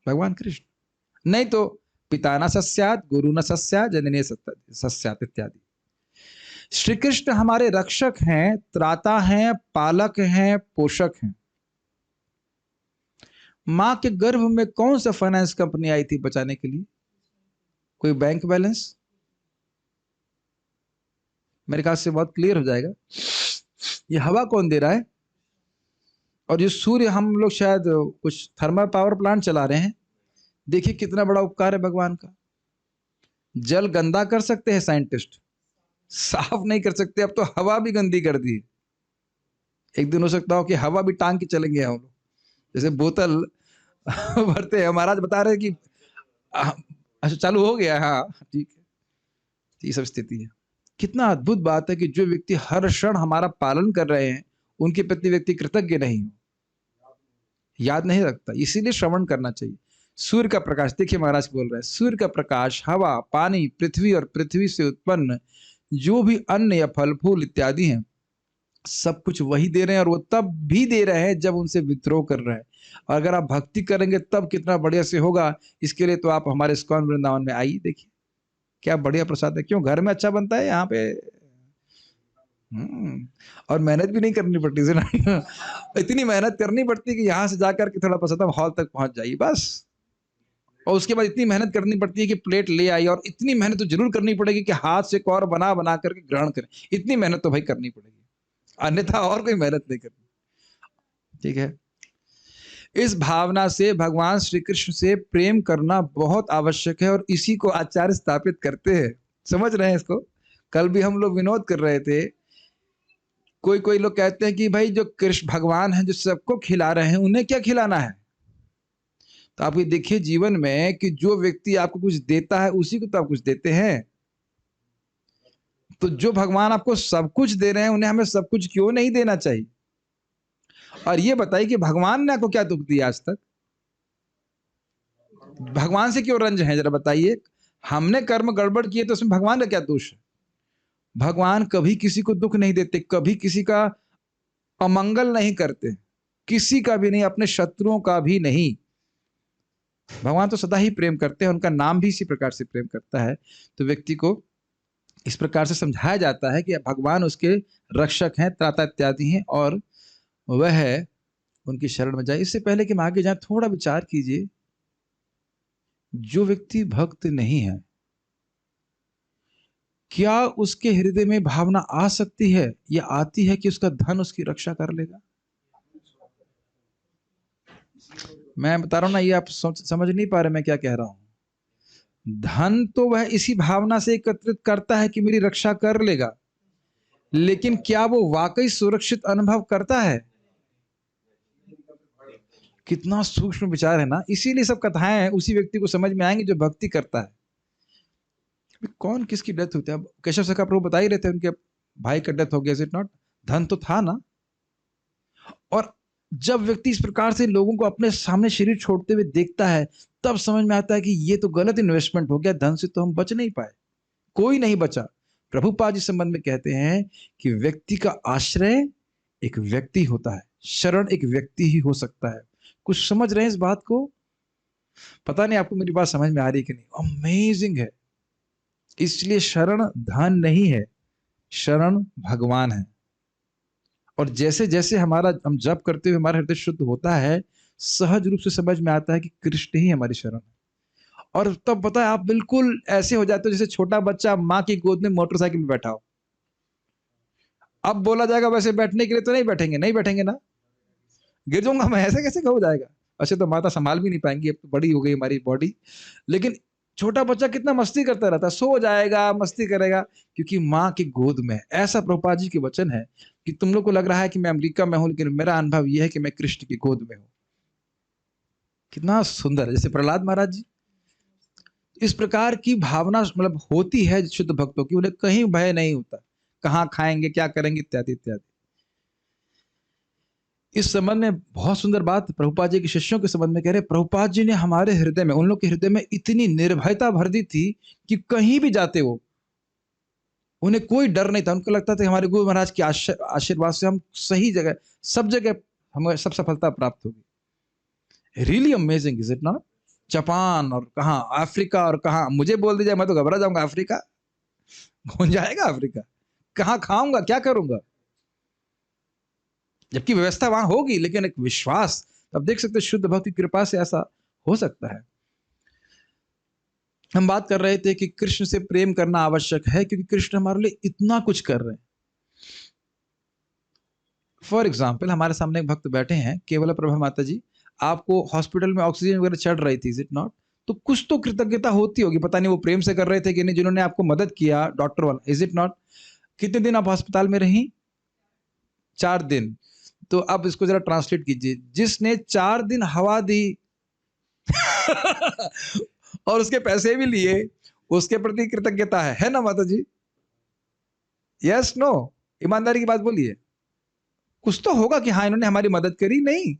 भगवान कृष्ण। नहीं तो पिता न सस्यात, गुरु न सस्यात, जननी सस्यात इत्यादि। श्री कृष्ण हमारे रक्षक हैं, त्राता हैं, पालक हैं, पोषक हैं। मां के गर्भ में कौन सा फाइनेंस कंपनी आई थी बचाने के लिए? कोई बैंक बैलेंस? मेरे ख्याल से बहुत क्लियर हो जाएगा। ये हवा कौन दे रहा है? और ये सूर्य, हम लोग शायद कुछ थर्मल पावर प्लांट चला रहे हैं। देखिए कितना बड़ा उपकार है भगवान का। जल गंदा कर सकते हैं साइंटिस्ट, साफ नहीं कर सकते। अब तो हवा भी गंदी कर दी। एक दिन हो सकता हो कि हवा भी टांग के चलेंगे हम लोग, जैसे बोतल भरते हैं। महाराज बता रहे हैं कि अच्छा चालू हो गया, हाँ ठीक है। ये सब स्थिति है। कितना अद्भुत बात है कि जो व्यक्ति हर क्षण हमारा पालन कर रहे हैं उनके प्रति व्यक्ति कृतज्ञ नहीं हो, याद नहीं रखता। इसीलिए श्रवण करना चाहिए। सूर्य का प्रकाश, देखिए महाराज बोल रहे हैं, सूर्य का प्रकाश, हवा, पानी, पृथ्वी और पृथ्वी से उत्पन्न जो भी अन्न या फल फूल इत्यादि हैं, सब कुछ वही दे रहे हैं। और वो तब भी दे रहे हैं जब उनसे विद्रोह कर रहे हैं। और अगर आप भक्ति करेंगे तब कितना बढ़िया से होगा। इसके लिए तो आप हमारे इस्कॉन वृंदावन में आइए, देखिए क्या बढ़िया प्रसाद है। क्यों, घर में अच्छा बनता है यहाँ पे। और मेहनत भी नहीं करनी पड़ती से ना इतनी मेहनत करनी पड़ती कि यहाँ से जाकर के थोड़ा प्रसाद हॉल तक पहुंच जाइए बस। और उसके बाद इतनी मेहनत करनी पड़ती है कि प्लेट ले आई, और इतनी मेहनत तो जरूर करनी पड़ेगी कि हाथ से और बना बना करके ग्रहण करें। इतनी मेहनत तो भाई करनी पड़ेगी, अन्यथा और कोई मेहनत नहीं करनी। ठीक है, इस भावना से भगवान श्री कृष्ण से प्रेम करना बहुत आवश्यक है, और इसी को आचार्य स्थापित करते हैं। समझ रहे हैं इसको? कल भी हम लोग विनोद कर रहे थे। कोई लोग कहते हैं कि भाई जो कृष्ण भगवान है, जो सबको खिला रहे हैं, उन्हें क्या खिलाना है? तो आप ये देखिए जीवन में कि जो व्यक्ति आपको कुछ देता है उसी को तो आप कुछ देते हैं। तो जो भगवान आपको सब कुछ दे रहे हैं उन्हें हमें सब कुछ क्यों नहीं देना चाहिए? और ये बताइए कि भगवान ने आपको क्या दुख दिया आज तक? भगवान से क्यों रंज है, जरा बताइए। हमने कर्म गड़बड़ किए तो उसमें भगवान का क्या दोष है? भगवान कभी किसी को दुख नहीं देते, कभी किसी का अमंगल नहीं करते, किसी का भी नहीं, अपने शत्रुओं का भी नहीं। भगवान तो सदा ही प्रेम करते हैं, उनका नाम भी इसी प्रकार से प्रेम करता है। तो व्यक्ति को इस प्रकार से समझाया जाता है कि भगवान उसके रक्षक हैं, त्राता इत्यादि हैं, और वह उनकी शरण में जाए। इससे पहले कि हम आगे जाए, थोड़ा विचार कीजिए, जो व्यक्ति भक्त नहीं है, क्या उसके हृदय में भावना आ सकती है या आती है कि उसका धन उसकी रक्षा कर लेगा? मैं बता रहा हूं ना, ये आप समझ नहीं पा रहे मैं क्या कह रहा हूं। धन तो वह इसी भावना से एकत्रित करता है कि मेरी रक्षा कर लेगा, लेकिन क्या वो वाकई सुरक्षित अनुभव करता है? कितना सूक्ष्म विचार है ना। इसीलिए सब कथाएं उसी व्यक्ति को समझ में आएंगी जो भक्ति करता है। कौन किसकी डेथ होती है? अब केशव सखा प्रभु बता ही रहे थे, उनके भाई का डेथ हो गया, इज इट नॉट? धन तो था ना। और जब व्यक्ति इस प्रकार से लोगों को अपने सामने शरीर छोड़ते हुए देखता है, तब समझ में आता है कि ये तो गलत इन्वेस्टमेंट हो गया, धन से तो हम बच नहीं पाए, कोई नहीं बचा। प्रभुपाद जी संबंध में कहते हैं कि व्यक्ति का आश्रय एक व्यक्ति होता है, शरण एक व्यक्ति ही हो सकता है। कुछ समझ रहे हैं इस बात को? पता नहीं आपको मेरी बात समझ में आ रही कि नहीं। अमेजिंग है। इसलिए शरण धन नहीं है, शरण भगवान है। और जैसे जैसे हम जप करते हुए हमारा हृदय शुद्ध होता है, सहज रूप से समझ में आता है कि कृष्ण ही हमारी शरण है। और तब पता है, आप बिल्कुल ऐसे हो जाते हो जैसे छोटा बच्चा माँ की गोद में मोटरसाइकिल में बैठा हो। अब बोला जाएगा वैसे बैठने के लिए, तो नहीं बैठेंगे, नहीं बैठेंगे ना, गिर जाऊंगा मैं, ऐसे कैसे हो जाएगा? अच्छा, तो माता संभाल भी नहीं पाएंगी, अब तो बड़ी हो गई हमारी बॉडी। लेकिन छोटा बच्चा कितना मस्ती करता रहता, सो जाएगा, मस्ती करेगा, क्योंकि माँ की गोद में। ऐसा प्रभुपाद जी के वचन है कि तुम लोग को लग रहा है कि मैं अमेरिका में हूं, लेकिन मेरा अनुभव यह है कि मैं कृष्ण की गोद में हूं। कितना सुंदर है। जैसे प्रहलाद महाराज जी, इस प्रकार की भावना मतलब होती है शुद्ध भक्तों की, उन्हें कहीं भय नहीं होता, कहाँ खाएंगे, क्या करेंगे, इत्यादि इत्यादि। इस संबंध में बहुत सुंदर बात प्रभुपाद जी के शिष्यों के संबंध में कह रहे, प्रभुपाद जी ने हमारे हृदय में, उन लोग के हृदय में इतनी निर्भयता भर दी थी कि कहीं भी जाते वो, उन्हें कोई डर नहीं था। उनको लगता था हमारे गुरु महाराज के आशीर्वाद से हम सही जगह, सब जगह हमें सब सफलता प्राप्त होगी। Really amazing, is it not? Japan और कहाँ, अफ्रीका और कहाँ, मुझे बोल दीजिए मैं तो घबरा जाऊंगा। अफ्रीका कौन जाएगा? अफ्रीका कहाँ खाऊंगा, क्या करूंगा? जबकि व्यवस्था वहां होगी, लेकिन एक विश्वास। अब देख सकते शुद्ध भक्ति की कृपा से ऐसा हो सकता है। हम बात कर रहे थे कि कृष्ण से प्रेम करना आवश्यक है, क्योंकि कृष्ण हमारे लिए इतना कुछ कर रहे हैं। फॉर एग्जाम्पल, हमारे सामने एक भक्त बैठे हैं, केवल प्रभा माता जी, आपको हॉस्पिटल में ऑक्सीजन वगैरह चढ़ रही थी, इज इट नॉट? तो कुछ तो कृतज्ञता होती होगी, पता नहीं वो प्रेम से कर रहे थे कि नहीं, जिन्होंने आपको मदद किया, डॉक्टर वाला, इज इट नॉट? कितने दिन आप अस्पताल में रही? 4 दिन। तो अब इसको जरा ट्रांसलेट कीजिए, जिसने 4 दिन हवा दी और उसके पैसे भी लिए, उसके प्रति कृतज्ञता है ना माता जी? Yes no? ईमानदारी की बात बोलिए। कुछ तो होगा कि हाँ इन्होंने हमारी मदद करी। नहीं,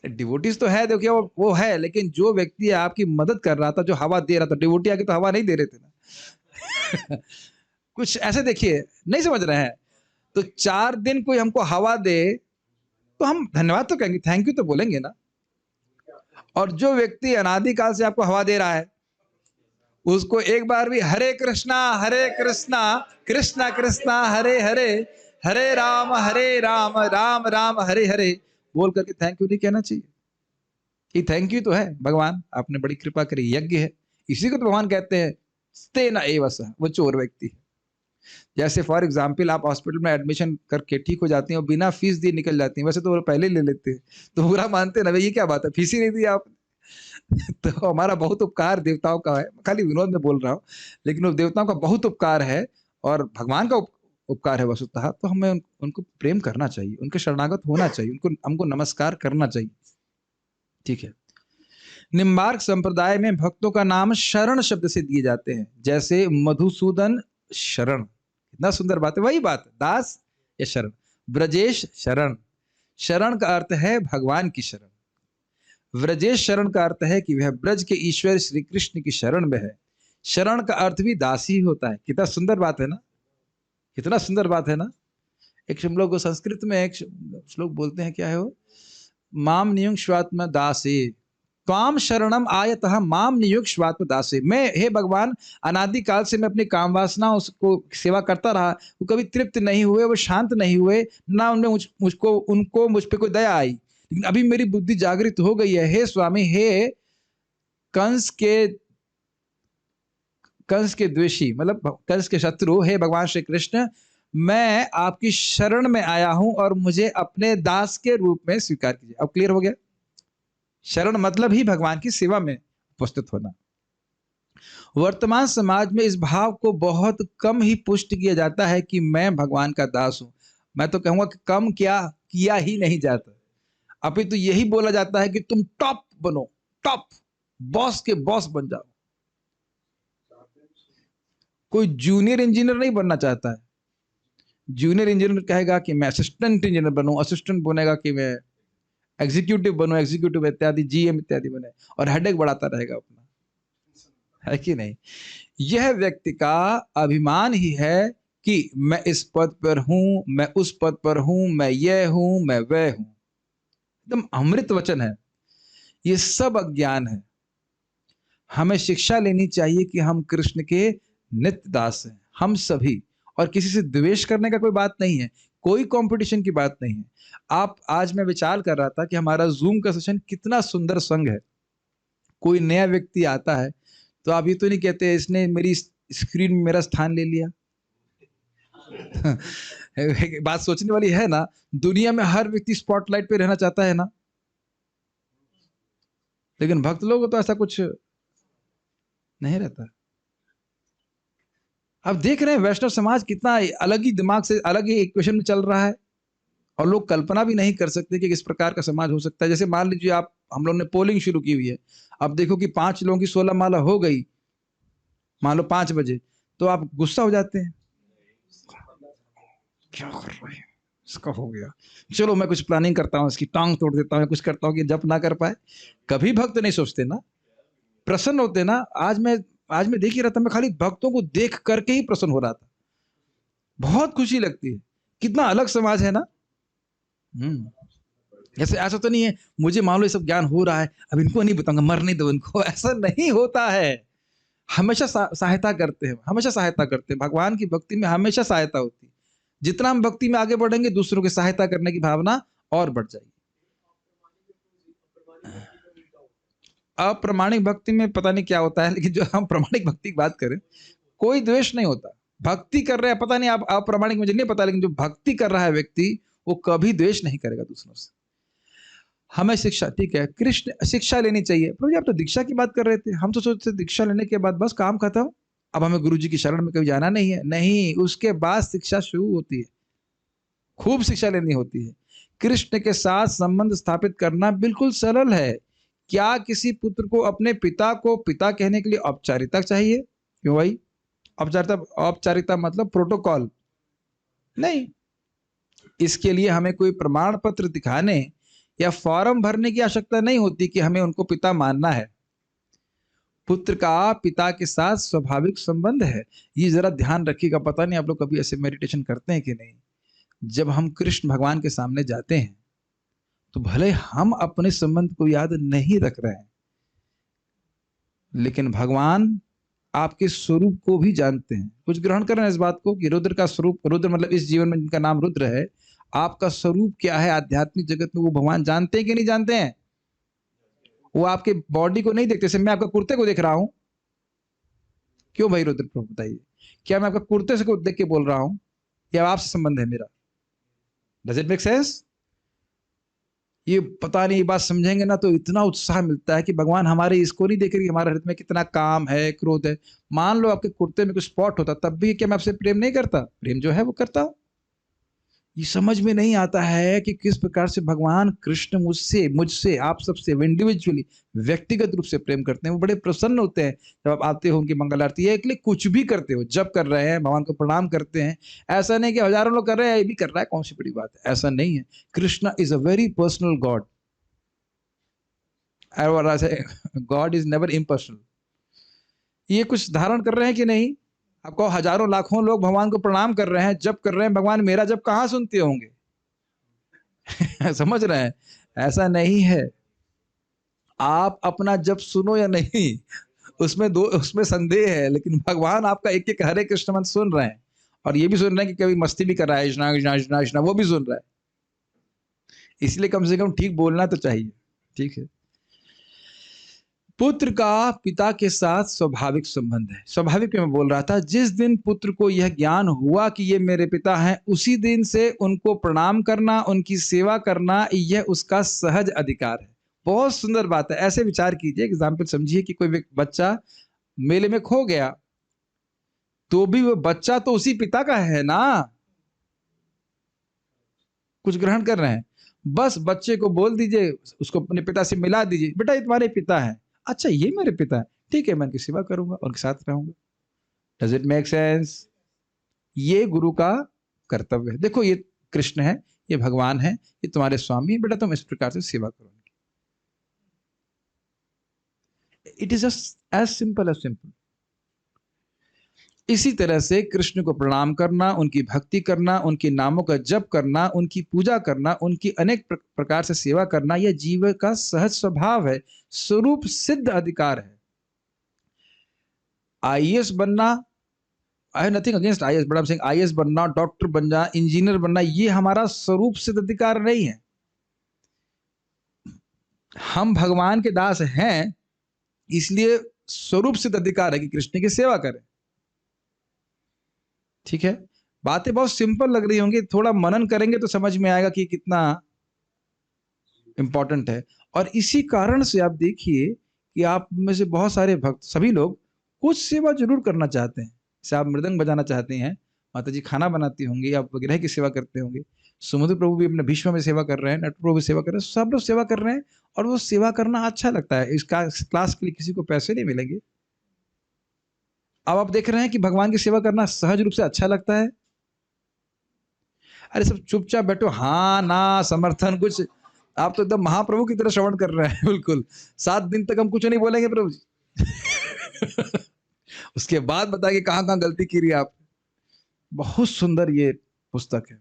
डिवोटीज तो है, देखिए वो है, लेकिन जो व्यक्ति आपकी मदद कर रहा था, जो हवा दे रहा था, डिवोटी आके तो हवा नहीं दे रहे थे ना। कुछ ऐसे देखिए, नहीं समझ रहे हैं? तो 4 दिन कोई हमको हवा दे तो हम धन्यवाद तो कहेंगे, थैंक यू तो बोलेंगे ना। और जो व्यक्ति अनादिकाल से आपको हवा दे रहा है, उसको एक बार भी हरे कृष्णा कृष्णा कृष्णा हरे हरे, हरे राम राम राम हरे हरे बोल करके थैंक यू नहीं कहना चाहिए? ये थैंक यू तो है, भगवान आपने बड़ी कृपा करी, यज्ञ है। इसी को तो भगवान कहते हैं स्तेन एव सः, वो चोर व्यक्ति है। जैसे फॉर एग्जाम्पल, आप हॉस्पिटल में एडमिशन करके ठीक हो जाती हैं और बिना फीस दिए निकल जाती हैं, वैसे तो वो पहले ले लेते हैं, तो बुरा मानते हैं ना, भाई ये क्या बात है, फीस ही नहीं दी आप। तो हमारा बहुत उपकार देवताओं का है, खाली विनोद में बोल रहा हूँ, लेकिन वो देवताओं का बहुत उपकार है और भगवान का उपकार है वस्तुतः। तो हमें उनको प्रेम करना चाहिए, उनके शरणागत होना चाहिए, उनको हमको नमस्कार करना चाहिए। ठीक है। निम्बार्क संप्रदाय में भक्तों का नाम शरण शब्द से दिए जाते हैं, जैसे मधुसूदन शरण। कितना सुंदर बात है, वही बात है, दास या शरण। ब्रजेश शरण, शरण का अर्थ है भगवान की शरण। व्रजेश शरण का अर्थ है कि वह ब्रज के ईश्वर श्री कृष्ण की शरण में है। शरण का अर्थ भी दासी होता है। कितना सुंदर बात है ना, कितना सुंदर बात है ना। एक हम लोग संस्कृत में एक श्लोक बोलते हैं, क्या है वो? माम नियुंग स्वात्म दासे त्वाम शरणम आयतः माम नियुक्ष दासे। मैं, हे भगवान, अनादिकाल से मैं अपनी काम वासना उसको सेवा करता रहा, वो कभी तृप्त नहीं हुए, वो शांत नहीं हुए, ना उनमें उनको मुझ पे कोई दया आई। लेकिन अभी मेरी बुद्धि जागृत हो गई है। हे स्वामी, हे कंस के द्वेषी, मतलब कंस के शत्रु, हे भगवान श्री कृष्ण, मैं आपकी शरण में आया हूं और मुझे अपने दास के रूप में स्वीकार कीजिए। अब क्लियर हो गया? शरण मतलब ही भगवान की सेवा में उपस्थित होना। वर्तमान समाज में इस भाव को बहुत कम ही पुष्ट किया जाता है कि मैं भगवान का दास हूं। मैं तो कहूंगा कि कम क्या किया ही नहीं जाता। अभी तो यही बोला जाता है कि तुम टॉप बनो, टॉप बॉस के बॉस बन जाओ। कोई जूनियर इंजीनियर नहीं बनना चाहता है। जूनियर इंजीनियर कहेगा कि मैं असिस्टेंट इंजीनियर बनूं, असिस्टेंट बनेगा कि मैं एग्जीक्यूटिव बनूं, एग्जीक्यूटिव इत्यादि, जीएम इत्यादि बने, और हेडेक बढ़ाता रहेगा अपना, है कि नहीं? यह व्यक्ति का अभिमान ही है कि मैं इस पद पर हूं, मैं उस पद पर हूं, मैं यह हूं, मैं वह हूं। एकदम अमृत वचन है। ये सब अज्ञान है। हमें शिक्षा लेनी चाहिए कि हम कृष्ण के नित्य दास हैं, हम सभी, और किसी से द्वेष करने का कोई बात नहीं है, कोई कंपटीशन की बात नहीं है। आज मैं विचार कर रहा था कि हमारा जूम का सेशन कितना सुंदर संग है। कोई नया व्यक्ति आता है तो आप ये तो नहीं कहते इसने मेरी स्क्रीन में मेरा स्थान ले लिया। बात सोचने वाली है ना। दुनिया में हर व्यक्ति स्पॉटलाइट पे रहना चाहता है ना, लेकिन भक्त लोगों को तो ऐसा कुछ नहीं रहता। अब देख रहे हैं वैष्णव समाज कितना अलग ही दिमाग से, अलग ही इक्वेशन में चल रहा है, और लोग कल्पना भी नहीं कर सकते कि किस प्रकार का समाज हो सकता है। जैसे मान लीजिए आप, हम लोगों ने पोलिंग शुरू की हुई है, अब देखो कि 5 लोगों की 16 माला हो गई, मान लो 5 बजे, तो आप गुस्सा हो जाते हैं, क्या कर रहे हैं, इसका हो गया, चलो मैं कुछ प्लानिंग करता हूं, इसकी टांग तोड़ देता हूं, कुछ करता हूं कि जप ना कर पाए। कभी भक्त नहीं सोचते ना, प्रसन्न होते ना। आज मैं देख ही रहा था, मैं खाली भक्तों को देख करके ही प्रसन्न हो रहा था। बहुत खुशी लगती है, कितना अलग समाज है ना। जैसे ऐसा तो नहीं है मुझे मान लो ये सब ज्ञान हो रहा है, अब इनको नहीं बताऊंगा, मरने दो इनको, ऐसा नहीं होता है। हमेशा सहायता करते हैं, हमेशा सहायता करते हैं। भगवान की भक्ति में हमेशा सहायता होती है। जितना हम भक्ति में आगे बढ़ेंगे, दूसरों की सहायता करने की भावना और बढ़ जाएगी। अप्रामाणिक भक्ति में पता नहीं क्या होता है, लेकिन जो हम प्रामाणिक भक्ति की बात करें, कोई द्वेष नहीं होता। भक्ति कर रहे हैं, पता नहीं आप अप्रामाणिक मुझे नहीं पता, लेकिन जो भक्ति कर रहा है व्यक्ति, वो कभी द्वेष नहीं करेगा दूसरों से। हमें शिक्षा, ठीक है, कृष्ण शिक्षा लेनी चाहिए। प्रभु जी आप तो दीक्षा की बात कर रहे थे, हम तो सोचते दीक्षा लेने के बाद बस काम खत्म, अब हमें गुरु जी की शरण में कभी जाना नहीं है। नहीं, उसके बाद शिक्षा शुरू होती है, खूब शिक्षा लेनी होती है। कृष्ण के साथ संबंध स्थापित करना बिल्कुल सरल है। क्या किसी पुत्र को अपने पिता को पिता कहने के लिए औपचारिकता चाहिए? क्यों भाई? औपचारिकता मतलब प्रोटोकॉल नहीं। इसके लिए हमें कोई प्रमाण पत्र दिखाने या फॉर्म भरने की आवश्यकता नहीं होती कि हमें उनको पिता मानना है। पुत्र का पिता के साथ स्वाभाविक संबंध है। ये जरा ध्यान रखिएगा। पता नहीं आप लोग कभी ऐसे मेडिटेशन करते हैं कि नहीं। जब हम कृष्ण भगवान के सामने जाते हैं तो भले हम अपने संबंध को याद नहीं रख रहे हैं, लेकिन भगवान आपके स्वरूप को भी जानते हैं। कुछ ग्रहण कर रहे हैं इस बात को कि रुद्र का स्वरूप, रुद्र मतलब इस जीवन में जिनका नाम रुद्र है, आपका स्वरूप क्या है आध्यात्मिक जगत में, वो भगवान जानते हैं कि नहीं जानते हैं? वो आपके बॉडी को नहीं देखते। जैसे मैं आपका कुर्ते को देख रहा हूं, क्यों भाई रुद्र प्रभु बताइए, क्या मैं आपका कुर्ते से को देख के बोल रहा हूं या आपसे संबंध है मेरा? Does it make sense? ये पता नहीं, बात समझेंगे ना तो इतना उत्साह मिलता है कि भगवान हमारे इसको नहीं देख रही, हमारे हृदय में कितना काम है, क्रोध है। मान लो आपके कुर्ते में कुछ स्पॉट होता, तब भी क्या मैं आपसे प्रेम नहीं करता? प्रेम जो है वो करता हूं। ये समझ में नहीं आता है कि किस प्रकार से भगवान कृष्ण मुझसे आप सबसे इंडिविजुअली, व्यक्तिगत रूप से प्रेम करते हैं। वो बड़े प्रसन्न होते हैं जब आप आते हो उनकी मंगल आरती है, इसलिए कुछ भी करते हो, जब कर रहे हैं भगवान को प्रणाम करते हैं। ऐसा नहीं कि हजारों लोग कर रहे हैं ये भी कर रहा है, कौन सी बड़ी बात है, ऐसा नहीं है। Krishna is a very personal God. God is never impersonal. ये कुछ धारण कर रहे हैं कि नहीं? आपको हजारों लाखों लोग भगवान को प्रणाम कर रहे हैं, जब कर रहे हैं, भगवान मेरा जब कहां सुनते होंगे? समझ रहे हैं? ऐसा नहीं है। आप अपना जप सुनो या नहीं, उसमें संदेह है, लेकिन भगवान आपका एक एक हरे कृष्ण मंत्र सुन रहे हैं, और ये भी सुन रहे हैं कि कभी मस्ती भी कर रहा है, कृष्णा कृष्णा कृष्णा कृष्णा, वो भी सुन रहा है। इसलिए कम से कम ठीक बोलना तो चाहिए। ठीक है। पुत्र का पिता के साथ स्वाभाविक संबंध है। स्वाभाविक मैं बोल रहा था, जिस दिन पुत्र को यह ज्ञान हुआ कि ये मेरे पिता हैं, उसी दिन से उनको प्रणाम करना, उनकी सेवा करना, यह उसका सहज अधिकार है। बहुत सुंदर बात है। ऐसे विचार कीजिए, एग्जाम्पल समझिए कि कोई बच्चा मेले में खो गया, तो भी वो बच्चा तो उसी पिता का है ना, कुछ ग्रहण कर रहे हैं। बस बच्चे को बोल दीजिए, उसको अपने पिता से मिला दीजिए, बेटा ये तुम्हारे पिता है, अच्छा ये मेरे पिता है, ठीक है मैं उनकी सेवा करूंगा, उनके साथ रहूंगा। Does it make sense? ये गुरु का कर्तव्य है। देखो ये कृष्ण है, ये भगवान है, ये तुम्हारे स्वामी है, बेटा तुम इस प्रकार से सेवा करो। It is just as simple as simple. इसी तरह से कृष्ण को प्रणाम करना, उनकी भक्ति करना, उनके नामों का जप करना, उनकी पूजा करना, उनकी अनेक प्रकार से सेवा करना, यह जीव का सहज स्वभाव है, स्वरूप सिद्ध अधिकार है। आईएएस बनना, I have nothing against IAS, but I am saying IAS बनना, डॉक्टर बनना, इंजीनियर बनना, ये हमारा स्वरूप सिद्ध अधिकार नहीं है। हम भगवान के दास हैं, इसलिए स्वरूप सिद्ध अधिकार है कि कृष्ण की सेवा करें। ठीक है। बातें बहुत सिंपल लग रही होंगी, थोड़ा मनन करेंगे तो समझ में आएगा कि कितना इंपॉर्टेंट है। और इसी कारण से आप देखिए कि आप में से बहुत सारे भक्त, सभी लोग कुछ सेवा जरूर करना चाहते हैं। जैसे आप मृदंग बजाना चाहते हैं, माता जी खाना बनाती होंगी, आप वगैरह की सेवा करते होंगे, समुद्र प्रभु भी अपने भीष्म में सेवा कर रहे हैं, नट प्रभु भी सेवा कर रहे हैं, सब लोग सेवा कर रहे हैं, और वो सेवा करना अच्छा लगता है। इसका क्लास के लिए किसी को पैसे नहीं मिलेंगे। अब आप देख रहे हैं कि भगवान की सेवा करना सहज रूप से अच्छा लगता है। अरे सब चुपचाप बैठो, हाँ ना समर्थन कुछ, आप तो एकदम महाप्रभु की तरह श्रवण कर रहे हैं। बिल्कुल 7 दिन तक हम कुछ नहीं बोलेंगे प्रभु जी। उसके बाद बताइए कहां कहां गलती की रही आप। बहुत सुंदर ये पुस्तक है।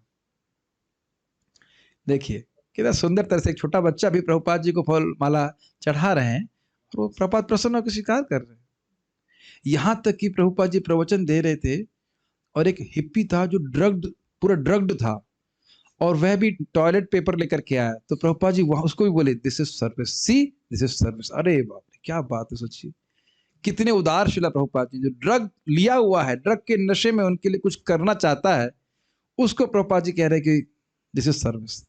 देखिए कितना सुंदर तरह से एक छोटा बच्चा भी प्रभुपाद जी को फल माला चढ़ा रहे हैं, और वो प्रभुपाद प्रसन्न होकर स्वीकार कर रहे हैं। यहां तक कि प्रभुपाद जी प्रवचन दे रहे थे, और एक हिप्पी था जो पूरा ड्रग्ड था, और वह भी टॉयलेट पेपर लेकर के आया, तो प्रभुपाद जी वहां उसको भी बोले this is service, see this is service. अरे बाप रे क्या बात है, सोचिए कितने उदार शिला प्रभुपाद जी, जो ड्रग लिया हुआ है, ड्रग के नशे में उनके लिए कुछ करना चाहता है, उसको प्रभुपाद जी कह रहे हैं कि दिस इज सर्विस।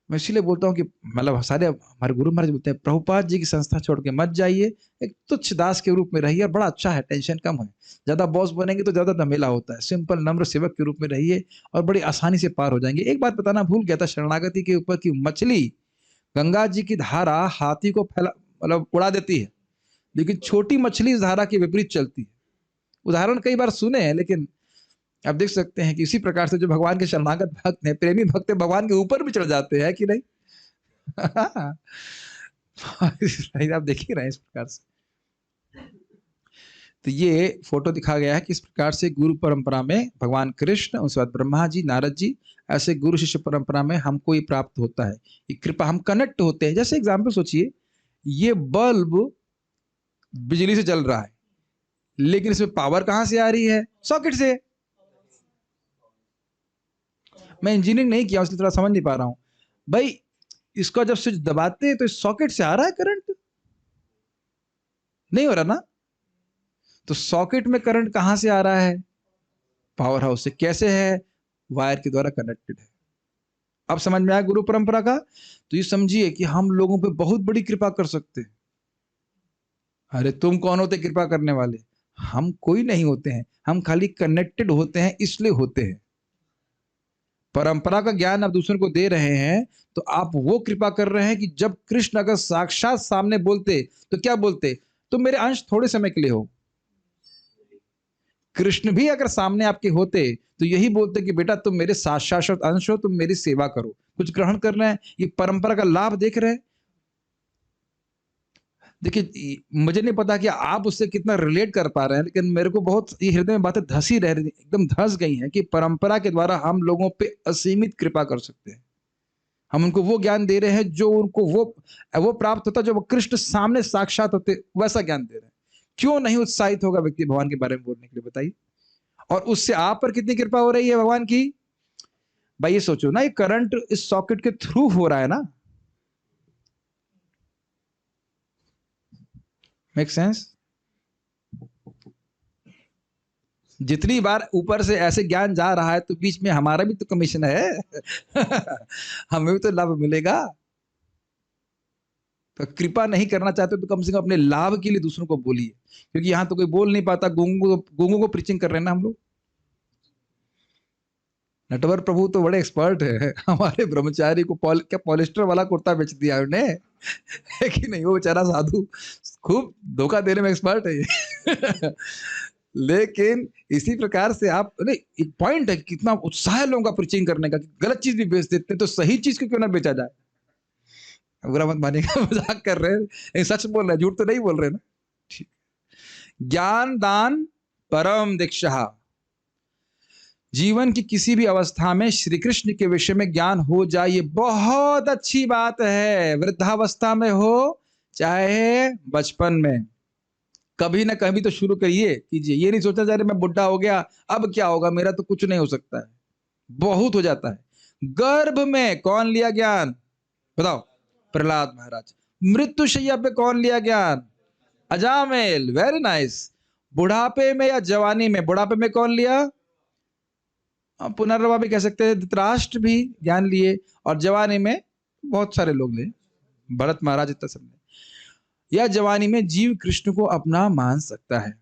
मैं इसीलिए बोलता हूँ कि मतलब सारे हमारे गुरु महाराज बोलते हैं प्रभुपाद जी की संस्था छोड़ के मत जाइए, एक तुच्छ दास के रूप में रहिए, बड़ा अच्छा है, टेंशन कम है। ज्यादा बॉस बनेंगे तो ज्यादा झमेला होता है, सिंपल नम्र सेवक के रूप में रहिए और बड़ी आसानी से पार हो जाएंगे। एक बात बताना भूल गया था शरणागति के ऊपर, की मछली गंगा जी की धारा हाथी को फैला मतलब उड़ा देती है, लेकिन छोटी मछली इस धारा के विपरीत चलती है। उदाहरण कई बार सुने हैं, लेकिन आप देख सकते हैं कि इसी प्रकार से जो भगवान के शरणागत भक्त हैं, प्रेमी भक्त हैं, भगवान के ऊपर भी चढ़ जाते हैं कि नहीं। आप देख ही रहे हैं इस प्रकार से। तो ये फोटो दिखा गया है कि इस प्रकार से गुरु परंपरा में भगवान कृष्ण, उसके बाद ब्रह्मा जी, नारद जी, ऐसे गुरु शिष्य परंपरा में हमको ये प्राप्त होता है, ये कृपा, हम कनेक्ट होते हैं। जैसे एग्जाम्पल सोचिए, ये बल्ब बिजली से चल रहा है, लेकिन इसमें पावर कहां से आ रही है? सॉकेट से। मैं इंजीनियरिंग नहीं किया इसलिए थोड़ा समझ नहीं पा रहा हूं भाई। इसको जब स्विच दबाते हैं तो इस सॉकेट से आ रहा है करंट, नहीं हो रहा ना। तो सॉकेट में करंट कहां से आ रहा है? पावर हाउस से। कैसे है? वायर के द्वारा कनेक्टेड है। अब समझ में आया गुरु परंपरा का। तो ये समझिए कि हम लोगों पे बहुत बड़ी कृपा कर सकते हैं। अरे तुम कौन होते कृपा करने वाले? हम कोई नहीं होते हैं, हम खाली कनेक्टेड होते हैं, इसलिए होते हैं। परंपरा का ज्ञान आप दूसरों को दे रहे हैं तो आप वो कृपा कर रहे हैं कि जब कृष्ण अगर साक्षात सामने बोलते तो क्या बोलते? तुम मेरे अंश थोड़े समय के लिए हो। कृष्ण भी अगर सामने आपके होते तो यही बोलते कि बेटा तुम मेरे शाश्वत अंश हो, तुम मेरी सेवा करो, कुछ ग्रहण कर रहे हैं। ये परंपरा का लाभ देख रहे हैं। देखिए मुझे नहीं पता कि आप उससे कितना रिलेट कर पा रहे हैं, लेकिन मेरे को बहुत ये हृदय में बातें धसी रह रही, एकदम धस गई हैं कि परंपरा के द्वारा हम लोगों पे असीमित कृपा कर सकते हैं। हम उनको वो ज्ञान दे रहे हैं जो उनको वो प्राप्त होता, जब वो कृष्ण सामने साक्षात होते, वैसा ज्ञान दे रहे हैं। क्यों नहीं उत्साहित होगा व्यक्ति भगवान के बारे में बोलने के लिए, बताइए। और उससे आप पर कितनी कृपा हो रही है भगवान की। भाई ये सोचो ना, ये करंट इस सॉकेट के थ्रू हो रहा है ना, मेक सेंस। जितनी बार ऊपर से ऐसे ज्ञान जा रहा है तो बीच में हमारा भी तो कमीशन है हमें भी तो लाभ मिलेगा। तो कृपा नहीं करना चाहते तो कम से कम अपने लाभ के लिए दूसरों को बोलिए, क्योंकि यहां तो कोई बोल नहीं पाता। गूंगों को प्रीचिंग कर रहे हैं ना हम लोग। नटवर प्रभु तो बड़े एक्सपर्ट है हमारे ब्रह्मचारी को क्या पॉलिस्टर वाला कुर्ता बेच दिया उन्हें है कि नहीं। वो बेचारा साधु खूब धोखा देने में एक्सपर्ट है ये लेकिन इसी प्रकार से आप, एक पॉइंट है, कितना उत्साह है लोगों का प्रीचिंग करने का, गलत चीज भी बेच देते हैं, तो सही चीज को क्यों ना बेचा जाए। बुरा मत मानिएगा, मजाक कर रहे हैं, सच बोल रहे हैं, झूठ तो नहीं बोल रहे ना। ठीक। ज्ञान दान परम दीक्षा। जीवन की किसी भी अवस्था में श्री कृष्ण के विषय में ज्ञान हो जाए, ये बहुत अच्छी बात है। वृद्धावस्था में हो चाहे बचपन में, कभी ना कभी तो शुरू करिए कीजिए। ये नहीं सोचा जा रहे मैं बुढ़ा हो गया अब क्या होगा, मेरा तो कुछ नहीं हो सकता है। बहुत हो जाता है। गर्भ में कौन लिया ज्ञान, बताओ। प्रहलाद महाराज। मृत्युशैया पे कौन लिया ज्ञान, अजामिल। Very nice. बुढ़ापे में या जवानी में, बुढ़ापे में कौन लिया, पुनर्वा भी कह सकते हैं, धृतराष्ट्र भी ज्ञान लिए, और जवानी में बहुत सारे लोग लिए, भरत महाराज इतना सब ने। या जवानी में जीव कृष्ण को अपना मान सकता है,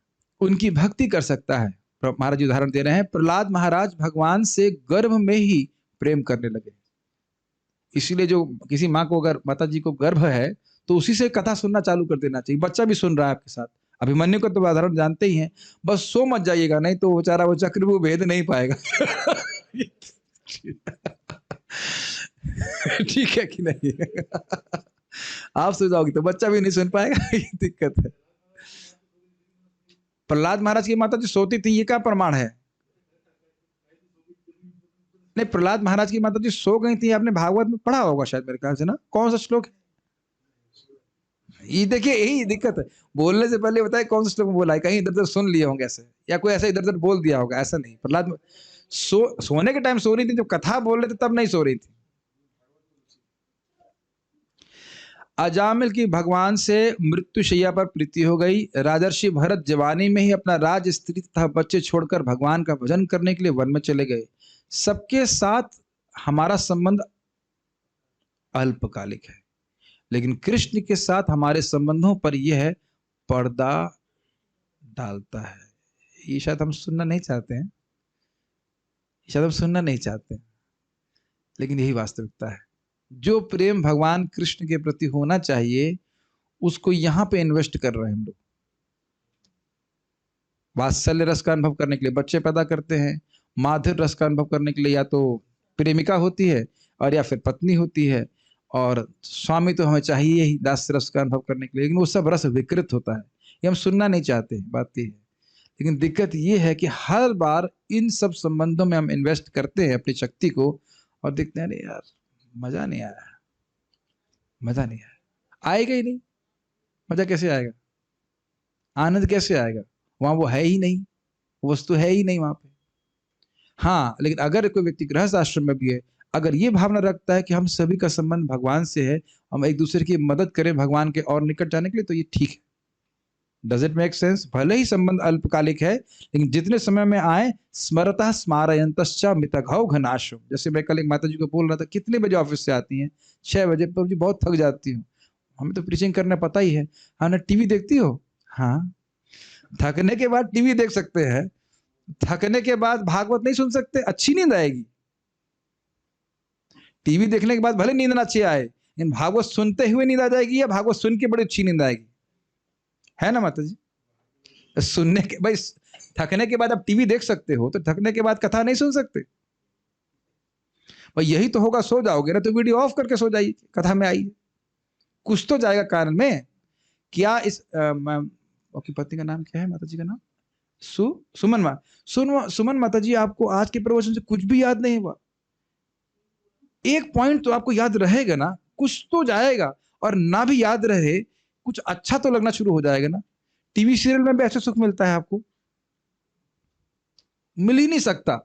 उनकी भक्ति कर सकता है। महाराज उदाहरण दे रहे हैं, प्रहलाद महाराज भगवान से गर्भ में ही प्रेम करने लगे। इसीलिए जो किसी माँ को, अगर माता जी को गर्भ है तो उसी से कथा सुनना चालू कर देना चाहिए। बच्चा भी सुन रहा है आपके साथ। अभिमन्यु का तो उदाहरण जानते ही हैं। बस सो मत जाइएगा, नहीं तो बेचारा वो चक्रव्यूह भेद नहीं पाएगा ठीक है कि नहीं आप सो जाओगे तो बच्चा भी नहीं सुन पाएगा ये दिक्कत है। प्रहलाद महाराज की माता जो सोती थी, ये क्या प्रमाण है। नहीं, प्रहलाद महाराज की माता जी सो गई थी, आपने भागवत में पढ़ा होगा शायद, मेरे ख्याल से ना। कौन सा श्लोक है ये, देखिए यही दिक्कत है, बोलने से पहले बताए कौन सा श्लोक बोला है। कहीं इधर उधर सुन लिए होंगे ऐसे, या कोई ऐसा इधर उधर बोल दिया होगा, ऐसा नहीं। प्रहलाद सोने के टाइम सो रही थी, जब कथा बोल रहे थे तब नहीं सो रही थी। अजामिल की भगवान से मृत्युशैया पर प्रीति हो गई। राजर्षि भरत जवानी में ही अपना राज, स्त्री तथा बच्चे छोड़कर भगवान का भजन करने के लिए वन में चले गए। सबके साथ हमारा संबंध अल्पकालिक है, लेकिन कृष्ण के साथ हमारे संबंधों पर यह पर्दा डालता है। ये शायद हम सुनना नहीं चाहते हैं, शायद हम सुनना नहीं चाहते हैं, लेकिन यही वास्तविकता है। जो प्रेम भगवान कृष्ण के प्रति होना चाहिए, उसको यहां पे इन्वेस्ट कर रहे हैं हम लोग। वात्सल्य रस का अनुभव करने के लिए बच्चे पैदा करते हैं, माधुर्य रस का अनुभव करने के लिए या तो प्रेमिका होती है और या फिर पत्नी होती है, और स्वामी तो हमें चाहिए ही दास्य रस का अनुभव करने के लिए, लेकिन वो सब रस विकृत होता है, ये हम सुनना नहीं चाहते। बात ये है, लेकिन दिक्कत ये है कि हर बार इन सब संबंधों में हम इन्वेस्ट करते हैं अपनी शक्ति को, और देखते हैं यार मजा नहीं आया, मजा नहीं आया, आएगा ही नहीं। मजा कैसे आएगा, आनंद कैसे आएगा, वहां वो है ही नहीं, वस्तु है ही नहीं वहां पे। हाँ, लेकिन अगर कोई व्यक्ति गृहस्थ आश्रम में भी है, अगर ये भावना रखता है कि हम सभी का संबंध भगवान से है, हम एक दूसरे की मदद करें भगवान के और निकट जाने के लिए, तो ये ठीक है। Does it make sense. भले ही संबंध अल्पकालिक है, लेकिन जितने समय में आए, स्मरतः स्मारयंतश्च मितघौ घनाशो। जैसे मैं कल एक माता जी को बोल रहा था, कितने बजे ऑफिस से आती हैं, 6 बजे। पर जी बहुत थक जाती हूँ। हमें तो प्रीचिंग करना पता ही है। हाँ ना, टीवी देखती हो, हाँ, थकने के बाद टीवी देख सकते हैं, थकने के बाद भागवत नहीं सुन सकते, अच्छी नींद आएगी। टीवी देखने के बाद भले नींद ना अच्छी आए, लेकिन भागवत सुनते हुए नींद आ जाएगी, या भागवत सुन के बड़ी अच्छी नींद आएगी, है ना माता जी। सुनने के, भाई थकने के बाद आप टीवी देख सकते हो, तो थकने के बाद कथा नहीं सुन सकते। भाई यही तो होगा, सो जाओगे ना तो वीडियो ऑफ करके सो जाइए, कथा में आइए, कुछ तो जाएगा कान में। क्या इस आपकी पत्नी का नाम क्या है, माता जी का नाम सुमन माँ। सुमन माता जी, आपको आज के प्रवचन से कुछ भी याद नहीं हुआ, एक पॉइंट तो आपको याद रहेगा ना, कुछ तो जाएगा। और ना भी याद रहे, कुछ अच्छा तो लगना शुरू हो जाएगा ना। टीवी सीरियल में भी ऐसे सुख मिलता है आपको, मिल ही नहीं सकता,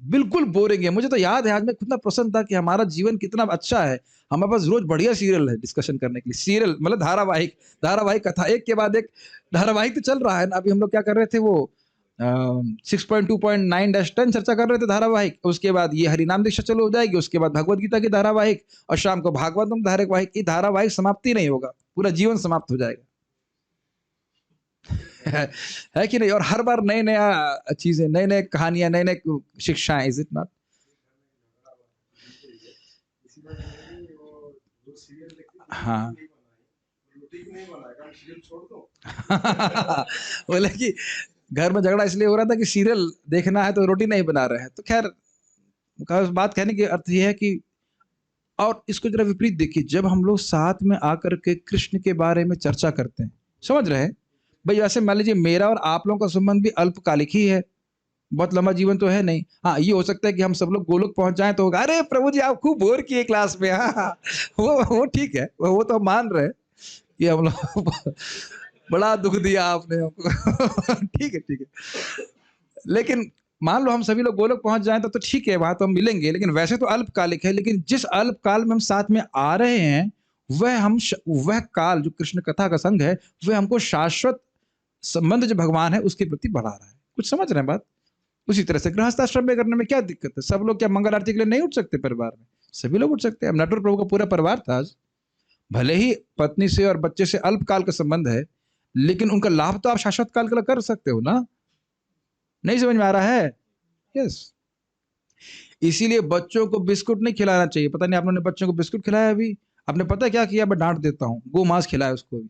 बिल्कुल बोरिंग है। मुझे तो याद है, आज मैं कितना प्रसन्न था कि हमारा जीवन कितना अच्छा है, हमारे पास रोज बढ़िया सीरियल है डिस्कशन करने के लिए। सीरियल मतलब धारावाहिक, धारावाहिक कथा, एक के बाद एक धारावाहिक तो चल रहा है ना। अभी हम लोग क्या कर रहे थे, वो 6.2.9-10 चर्चा कर रहे थे धारावाहिक। उसके बाद ये हरिनाम दीक्षा चलो हो जाएगी, उसके बाद भगवत गीता की धारावाहिक, और शाम को भागवतम धारावाहिक। ये धारावाहिक समाप्ति नहीं होगा, पूरा जीवन समाप्त हो जाएगा। है कि नहीं? और हर बार नए नया चीजें, नए नए कहानियां, नए नए शिक्षाएं। Is it not? हाँ। बोले कि घर में झगड़ा इसलिए हो रहा था कि सीरियल देखना है तो रोटी नहीं बना रहे हैं। तो खैर, बात कहने की अर्थ यह है कि, और इसको जरा विपरीत देखिए, जब हम लोग साथ में आकर के कृष्ण के बारे में चर्चा करते हैं, समझ रहे हैं भाई? वैसे मान लीजिए मेरा और आप लोगों का संबंध भी अल्पकालिक ही है, बहुत लंबा जीवन तो है नहीं। हाँ, ये हो सकता है कि हम सब लोग गोलोक पहुंच जाएं तो अरे प्रभु जी आप खूब बोर किए क्लास में। हाँ हाँ, वो ठीक है, वो तो हम मान रहे हैं कि हम लोग बड़ा दुख दिया आपने हमको। ठीक है, ठीक है। लेकिन मान लो हम सभी लोग गोलोक पहुंच जाएं तो ठीक है, वहां तो हम मिलेंगे। लेकिन वैसे तो अल्पकालिक है। लेकिन जिस अल्पकाल में हम साथ में आ रहे हैं, वह काल जो कृष्ण कथा का संग है, वह हमको शाश्वत संबंध जो भगवान है उसके प्रति बढ़ा रहा है। कुछ समझ रहे हैं बात? उसी तरह से गृहस्थ आश्रम में करने में क्या दिक्कत है? सब लोग क्या मंगल आरती के लिए नहीं उठ सकते? परिवार में सभी लोग उठ सकते हैं। नटवर प्रभु का पूरा परिवार था आज। भले ही पत्नी से और बच्चे से अल्पकाल का संबंध है, लेकिन उनका लाभ तो आप शाश्वत काल के लिए कर सकते हो ना। नहीं समझ में आ रहा है? यस। इसीलिए बच्चों को बिस्कुट नहीं खिलाना चाहिए। पता नहीं आप लोगों ने बच्चों को बिस्कुट खिलाया अभी? आपने पता क्या किया? मैं डांट देता हूँ, गो मांस खिलाया उसको भी।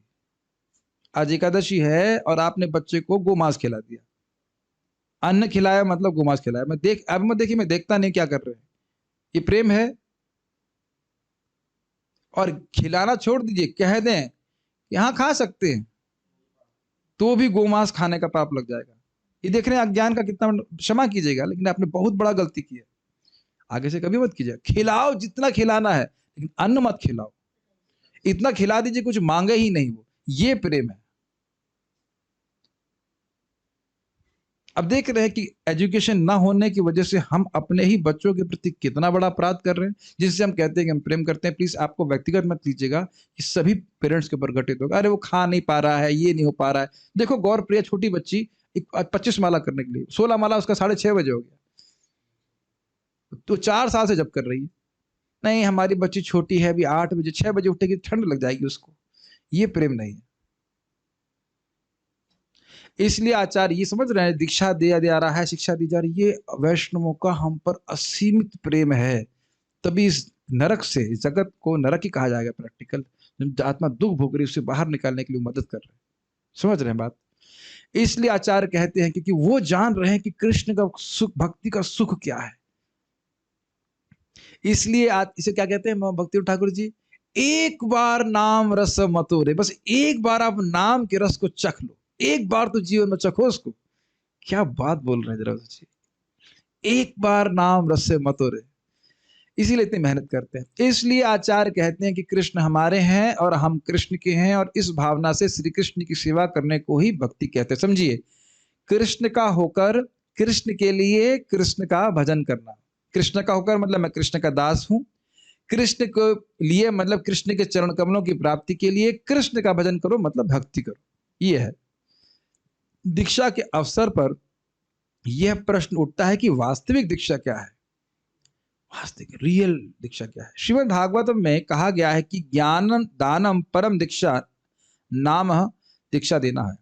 आज एकादशी है और आपने बच्चे को गो मांस खिला दिया। अन्न खिलाया मतलब गो मांस खिलाया। अब देखिए, मैं देखता नहीं क्या कर रहे हैं। ये प्रेम है? और खिलाना छोड़ दीजिए, कह दें कि हाँ खा सकते हैं, तो भी गोमांस खाने का पाप लग जाएगा। ये देख रहे हैं अज्ञान का कितना, क्षमा कीजिएगा लेकिन आपने बहुत बड़ा गलती की है। आगे से कभी मत कीजिए। खिलाओ जितना खिलाना है, लेकिन अन्न मत खिलाओ। इतना खिला दीजिए कुछ मांगे ही नहीं वो। ये प्रेम है। अब देख रहे हैं कि एजुकेशन ना होने की वजह से हम अपने ही बच्चों के प्रति कितना बड़ा अपराध कर रहे हैं, जिससे हम कहते हैं कि हम प्रेम करते हैं। प्लीज आपको व्यक्तिगत मत लीजिएगा, कि सभी पेरेंट्स के ऊपर घटित होगा। अरे वो खा नहीं पा रहा है, ये नहीं हो पा रहा है। देखो गौर प्रिया छोटी बच्ची 25 माला करने के लिए 16 माला उसका 6:30 हो गया, तो 4 साल से जब कर रही है। नहीं हमारी बच्ची छोटी है, अभी 8 बजे 6 बजे उठेगी, ठंड लग जाएगी उसको। ये प्रेम नहीं है। इसलिए आचार्य ये समझ रहे हैं, दीक्षा दिया जा रहा है, शिक्षा दी जा रही है, ये वैष्णवों का हम पर असीमित प्रेम है। तभी इस नरक से, इस जगत को नरक ही कहा जाएगा प्रैक्टिकल। आत्मा दुख भोग रही, उसे बाहर निकालने के लिए मदद कर रहे हैं। समझ रहे हैं बात? इसलिए आचार्य कहते हैं, क्योंकि वो जान रहे हैं कि कृष्ण का सुख, भक्ति का सुख क्या है। इसलिए इसे क्या कहते हैं भक्ति ठाकुर जी? एक बार नाम रस मतोरे। बस एक बार आप नाम के रस को चख लो, एक बार तो जीवन में चखो उसको। क्या बात बोल रहे हैं जरा सोचिए। एक बार नाम रस से मतोरे, इसीलिए इतनी मेहनत करते हैं। इसलिए आचार्य कहते हैं कि कृष्ण हमारे हैं और हम कृष्ण के हैं, और इस भावना से श्री कृष्ण की सेवा करने को ही भक्ति कहते हैं। समझिए, कृष्ण का होकर कृष्ण के लिए कृष्ण का भजन करना। कृष्ण का होकर मतलब मैं कृष्ण का दास हूं। कृष्ण को लिए मतलब कृष्ण के चरण कमलों की प्राप्ति के लिए कृष्ण का भजन करो, मतलब भक्ति करो। ये है। दीक्षा के अवसर पर यह प्रश्न उठता है कि वास्तविक दीक्षा क्या है? वास्तविक रियल दीक्षा क्या है? श्रीमद् भागवतम में कहा गया है कि ज्ञान दानम परम दीक्षा नाम दीक्षा देना है।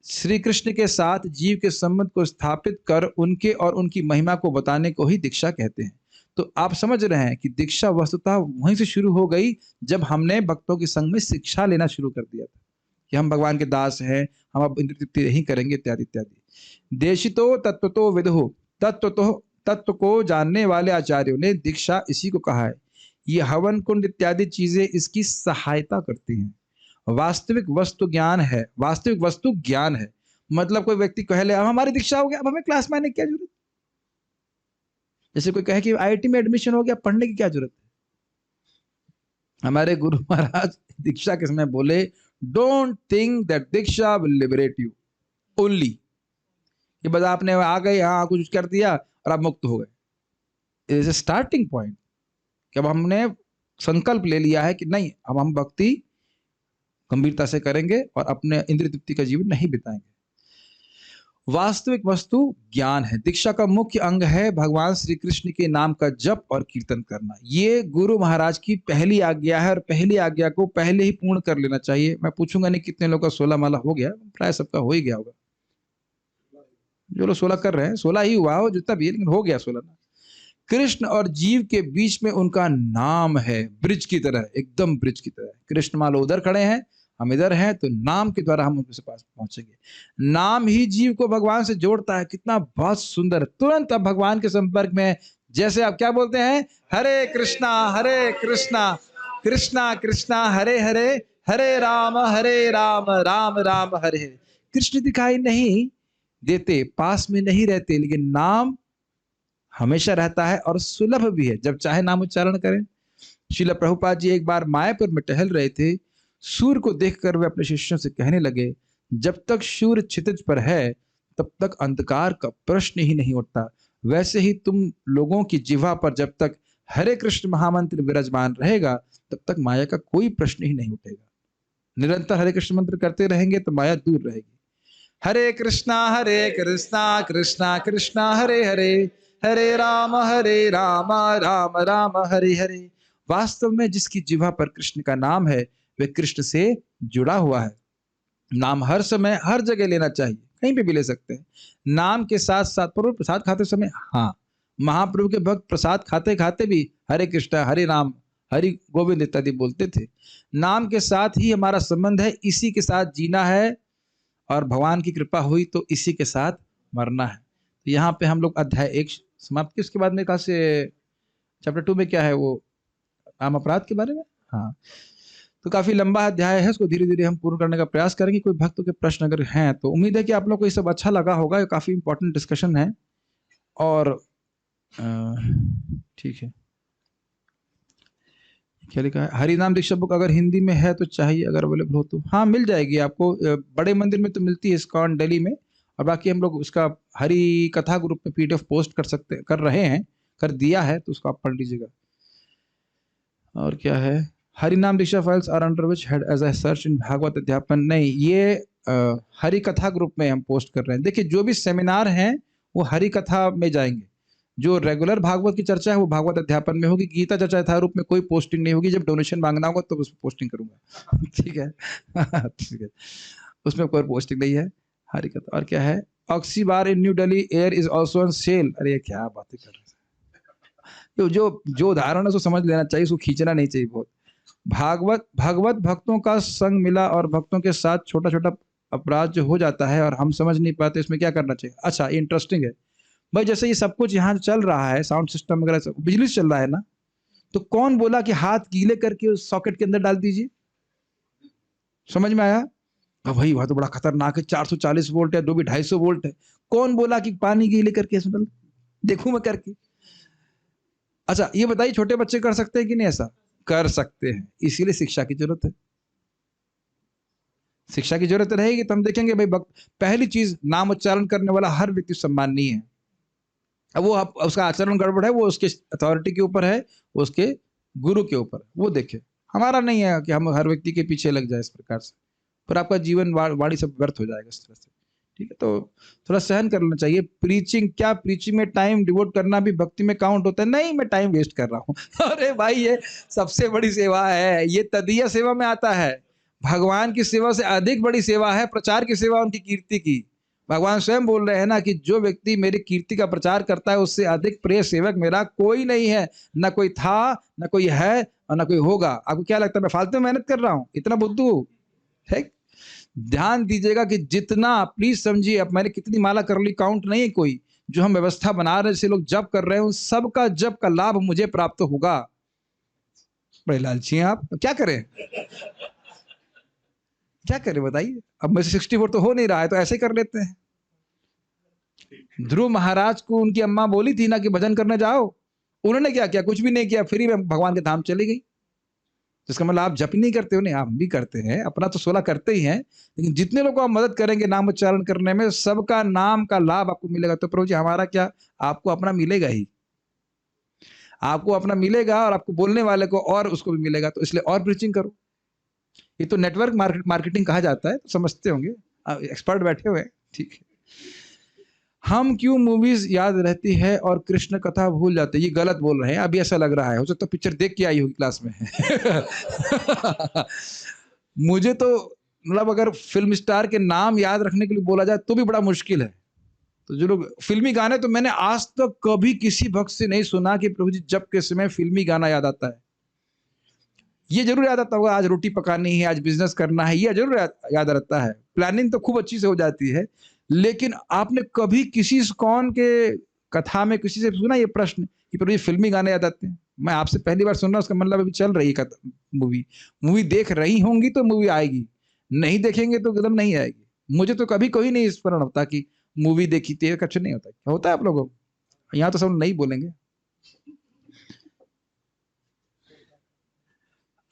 श्री कृष्ण के साथ जीव के संबंध को स्थापित कर उनके और उनकी महिमा को बताने को ही दीक्षा कहते हैं। तो आप समझ रहे हैं कि दीक्षा वस्तुतः वहीं से शुरू हो गई, जब हमने भक्तों के संग में शिक्षा लेना शुरू कर दिया था कि हम भगवान के दास हैं, हम अब इंद्र तृप्ति नहीं करेंगे, इत्यादि इत्यादि। देशितो तत्वतो विदुः, तत्व को जानने वाले आचार्यों ने दीक्षा इसी को कहा है। ये हवन कुंड इत्यादि चीजें इसकी सहायता करती हैं। वास्तविक वस्तु ज्ञान है, वास्तविक वस्तु ज्ञान है। मतलब कोई व्यक्ति कह ले अब हमारी दीक्षा हो गया, अब हमें क्लास में आने की क्या जरूरत? जैसे कोई कहे कि आईआईटी में एडमिशन हो गया, पढ़ने की क्या जरूरत है। हमारे गुरु महाराज दीक्षा के समय बोले, don't think that Diksha will liberate you only, कि बस आपने आ गए, हाँ कुछ कर दिया और आप मुक्त हो गए। इज ए स्टार्टिंग पॉइंट कि अब हमने संकल्प ले लिया है कि नहीं, अब हम भक्ति गंभीरता से करेंगे और अपने इंद्रिय तृप्ति का जीवन नहीं बिताएंगे। वास्तविक वस्तु ज्ञान है। दीक्षा का मुख्य अंग है भगवान श्री कृष्ण के नाम का जप और कीर्तन करना। ये गुरु महाराज की पहली आज्ञा है और पहली आज्ञा को पहले ही पूर्ण कर लेना चाहिए। मैं पूछूंगा नहीं कितने लोगों का 16 माला हो गया, प्राय सबका हो ही गया होगा। जो लोग 16 कर रहे हैं, 16 ही हुआ हो जितना भी, लेकिन हो गया 16 ना। कृष्ण और जीव के बीच में उनका नाम है, ब्रिज की तरह, एकदम ब्रिज की तरह। कृष्ण मान लो उधर खड़े हैं, हम इधर हैं, तो नाम के द्वारा हम उनके पास पहुंचेंगे। नाम ही जीव को भगवान से जोड़ता है। कितना बहुत सुंदर। तुरंत अब भगवान के संपर्क में, जैसे आप क्या बोलते हैं, हरे कृष्णा कृष्णा कृष्णा हरे हरे, हरे राम राम राम हरे हरे। कृष्ण दिखाई नहीं देते, पास में नहीं रहते, लेकिन नाम हमेशा रहता है और सुलभ भी है, जब चाहे नाम उच्चारण करें। श्रील प्रभुपाद जी एक बार मायापुर में टहल रहे थे। सूर्य को देखकर वे अपने शिष्यों से कहने लगे, जब तक सूर्य क्षितिज पर है तब तक अंधकार का प्रश्न ही नहीं उठता। वैसे ही तुम लोगों की जिह्वा पर जब तक हरे कृष्ण महामंत्र विराजमान रहेगा तब तक माया का कोई प्रश्न ही नहीं उठेगा। निरंतर हरे कृष्ण मंत्र करते रहेंगे तो माया दूर रहेगी। हरे कृष्णा कृष्णा कृष्णा हरे हरे, हरे राम राम राम हरे हरे। वास्तव में जिसकी जिह्वा पर कृष्ण का नाम है वे कृष्ण से जुड़ा हुआ है। नाम हर समय हर जगह लेना चाहिए, कहीं पे भी ले सकते हैं। नाम के साथ साथ प्रभु प्रसाद खाते समय, हाँ महाप्रभु के भक्त प्रसाद खाते खाते भी हरे कृष्ण हरे राम हरि गोविंद इत्यादि बोलते थे। नाम के साथ ही हमारा संबंध है, इसी के साथ जीना है और भगवान की कृपा हुई तो इसी के साथ मरना है। तो यहाँ पे हम लोग अध्याय 1 समाप्त की। उसके बाद में कहा से चैप्टर 2 में क्या है, वो आम अपराध के बारे में। हाँ, तो काफी लंबा अध्याय है, उसको धीरे धीरे हम पूर्ण करने का प्रयास करेंगे। कोई भक्तों के प्रश्न अगर हैं तो उम्मीद है कि आप लोग को ये सब अच्छा लगा होगा। ये काफी इंपॉर्टेंट डिस्कशन है और ठीक है। क्या लिखा है, हरिनाम दीक्षा बुक अगर हिंदी में है तो चाहिए, अगर अवेलेबल हो तो। हाँ मिल जाएगी आपको, बड़े मंदिर में तो मिलती है इस्कॉन दिल्ली में, और बाकी हम लोग उसका हरि कथा ग्रुप में PDF पोस्ट कर रहे हैं, कर दिया है, तो उसको आप पढ़ लीजिएगा। और क्या है, Harinam diksha files are under which head as a search in Bhagavat adhyapan. नहीं, ये हरि कथा ग्रुप में हम पोस्ट कर रहे हैं। देखिए जो भी सेमिनार हैं वो हरि कथा में जाएंगे, जो रेगुलर भागवत की चर्चा है वो भागवत अध्यापन में होगी। गीता चर्चा यथारूप में कोई पोस्टिंग नहीं होगी, जब डोनेशन मांगना होगा तो उसमें पोस्टिंग करूंगा। ठीक है ठीक है, उसमें कोई पोस्टिंग नहीं है, हरि कथा। और क्या है, oxy bar in new Delhi air is also on sale. अरे क्या बातें कर रहे हैं, तो जो उदाहरण है उसको समझ लेना चाहिए, उसको खींचना नहीं चाहिए बहुत। भगवत भक्तों का संग मिला और भक्तों के साथ छोटा छोटा अपराध जो हो जाता है और हम समझ नहीं पाते, इसमें क्या करना चाहिए। अच्छा, इंटरेस्टिंग है भाई, जैसे ये सब कुछ यहाँ चल रहा है, साउंड सिस्टम वगैरह सब बिजली से चल रहा है ना, तो कौन बोला कि हाथ गीले करके उस सॉकेट के अंदर डाल दीजिए? समझ में आया? अब भाई वह तो बड़ा खतरनाक है, 440 वोल्ट है, 2 भी 250 वोल्ट है। कौन बोला कि पानी गीले करके इसमें डाल? देखूं मैं करके। अच्छा ये बताइए, छोटे बच्चे कर सकते हैं कि नहीं? ऐसा कर सकते हैं, इसीलिए शिक्षा की जरूरत है। शिक्षा की जरूरत रहेगी तो हम देखेंगे भाई, पहली चीज, नाम उच्चारण करने वाला हर व्यक्ति सम्माननीय है। अब वो उसका आचरण गड़बड़ है, वो उसके अथॉरिटी के ऊपर है, उसके गुरु के ऊपर, वो देखे। हमारा नहीं है कि हम हर व्यक्ति के पीछे लग जाए इस प्रकार से, फिर आपका जीवन वाणी सब व्यर्थ हो जाएगा इस तरह से। ठीक है, तो थोड़ा सहन कर लेना चाहिए। प्रीचिंग, क्या प्रीचिंग में टाइम डिवोट करना भी भक्ति में काउंट होता है? नहीं, मैं टाइम वेस्ट कर रहा हूँ। अरे भाई, ये सबसे बड़ी सेवा है, ये तदीय सेवा में आता है। भगवान की सेवा से अधिक बड़ी सेवा है प्रचार की सेवा, उनकी कीर्ति की। भगवान स्वयं बोल रहे हैं ना कि जो व्यक्ति मेरी कीर्ति का प्रचार करता है उससे अधिक प्रिय सेवक मेरा कोई नहीं है। ना कोई था, ना कोई है और ना कोई होगा। आपको क्या लगता है मैं फालतू में मेहनत कर रहा हूँ, इतना बुद्धू? ठीक, ध्यान दीजिएगा कि जितना, प्लीज समझिए, अब मैंने कितनी माला कर ली काउंट नहीं है कोई। जो हम व्यवस्था बना रहे हैं, जैसे लोग जप कर रहे हैं, उन सबका जप का लाभ मुझे प्राप्त होगा। बड़े लालची हैं आप, क्या करें? क्या करें बताइए? अब मैं 64 तो हो नहीं रहा है, तो ऐसे कर लेते हैं। ध्रुव महाराज को उनकी अम्मा बोली थी ना कि भजन करने जाओ, उन्होंने क्या किया? कुछ भी नहीं किया, फ्री में भगवान के धाम चली गई। तो इसका मतलब आप जप नहीं करते हो? नहीं, आप भी करते हैं, अपना तो 16 करते ही हैं, लेकिन जितने लोग आप मदद करेंगे नाम उच्चारण करने में, सबका नाम का लाभ आपको मिलेगा। तो प्रभु जी हमारा क्या, आपको अपना मिलेगा ही, आपको अपना मिलेगा और आपको बोलने वाले को और उसको भी मिलेगा। तो इसलिए और प्रीचिंग करो। ये तो नेटवर्क मार्केटिंग कहा जाता है, तो समझते होंगे, एक्सपर्ट बैठे हुए हैं, ठीक है। हम क्यों मूवीज याद रहती है और कृष्ण कथा भूल जाते हैं? ये गलत बोल रहे हैं, अभी ऐसा लग रहा है, हो सकता है पिक्चर देख के आई होगी क्लास में। मुझे तो मतलब अगर फिल्म स्टार के नाम याद रखने के लिए बोला जाए तो भी बड़ा मुश्किल है। तो जो लोग फिल्मी गाने, तो मैंने आज तक कभी किसी भक्त से नहीं सुना कि प्रभु जी जब के समय फिल्मी गाना याद आता है। ये जरूर याद आता होगा, आज रोटी पकानी है, आज बिजनेस करना है, ये जरूर याद रहता है। प्लानिंग तो खूब अच्छी से हो जाती है, लेकिन आपने कभी किसी कौन के कथा में किसी से सुना ये प्रश्न कि प्रभु जी फिल्मी गाने याद आते हैं? मैं आपसे पहली बार सुन रहा हूँ। उसका मतलब अभी चल रही है मूवी देख रही होंगी तो मूवी आएगी, नहीं देखेंगे तो एकदम नहीं आएगी। मुझे तो कभी कोई नहीं स्मरण होता कि मूवी देखी थी, कुछ नहीं होता। क्या होता है आप लोगों को? यहाँ तो सब नहीं बोलेंगे।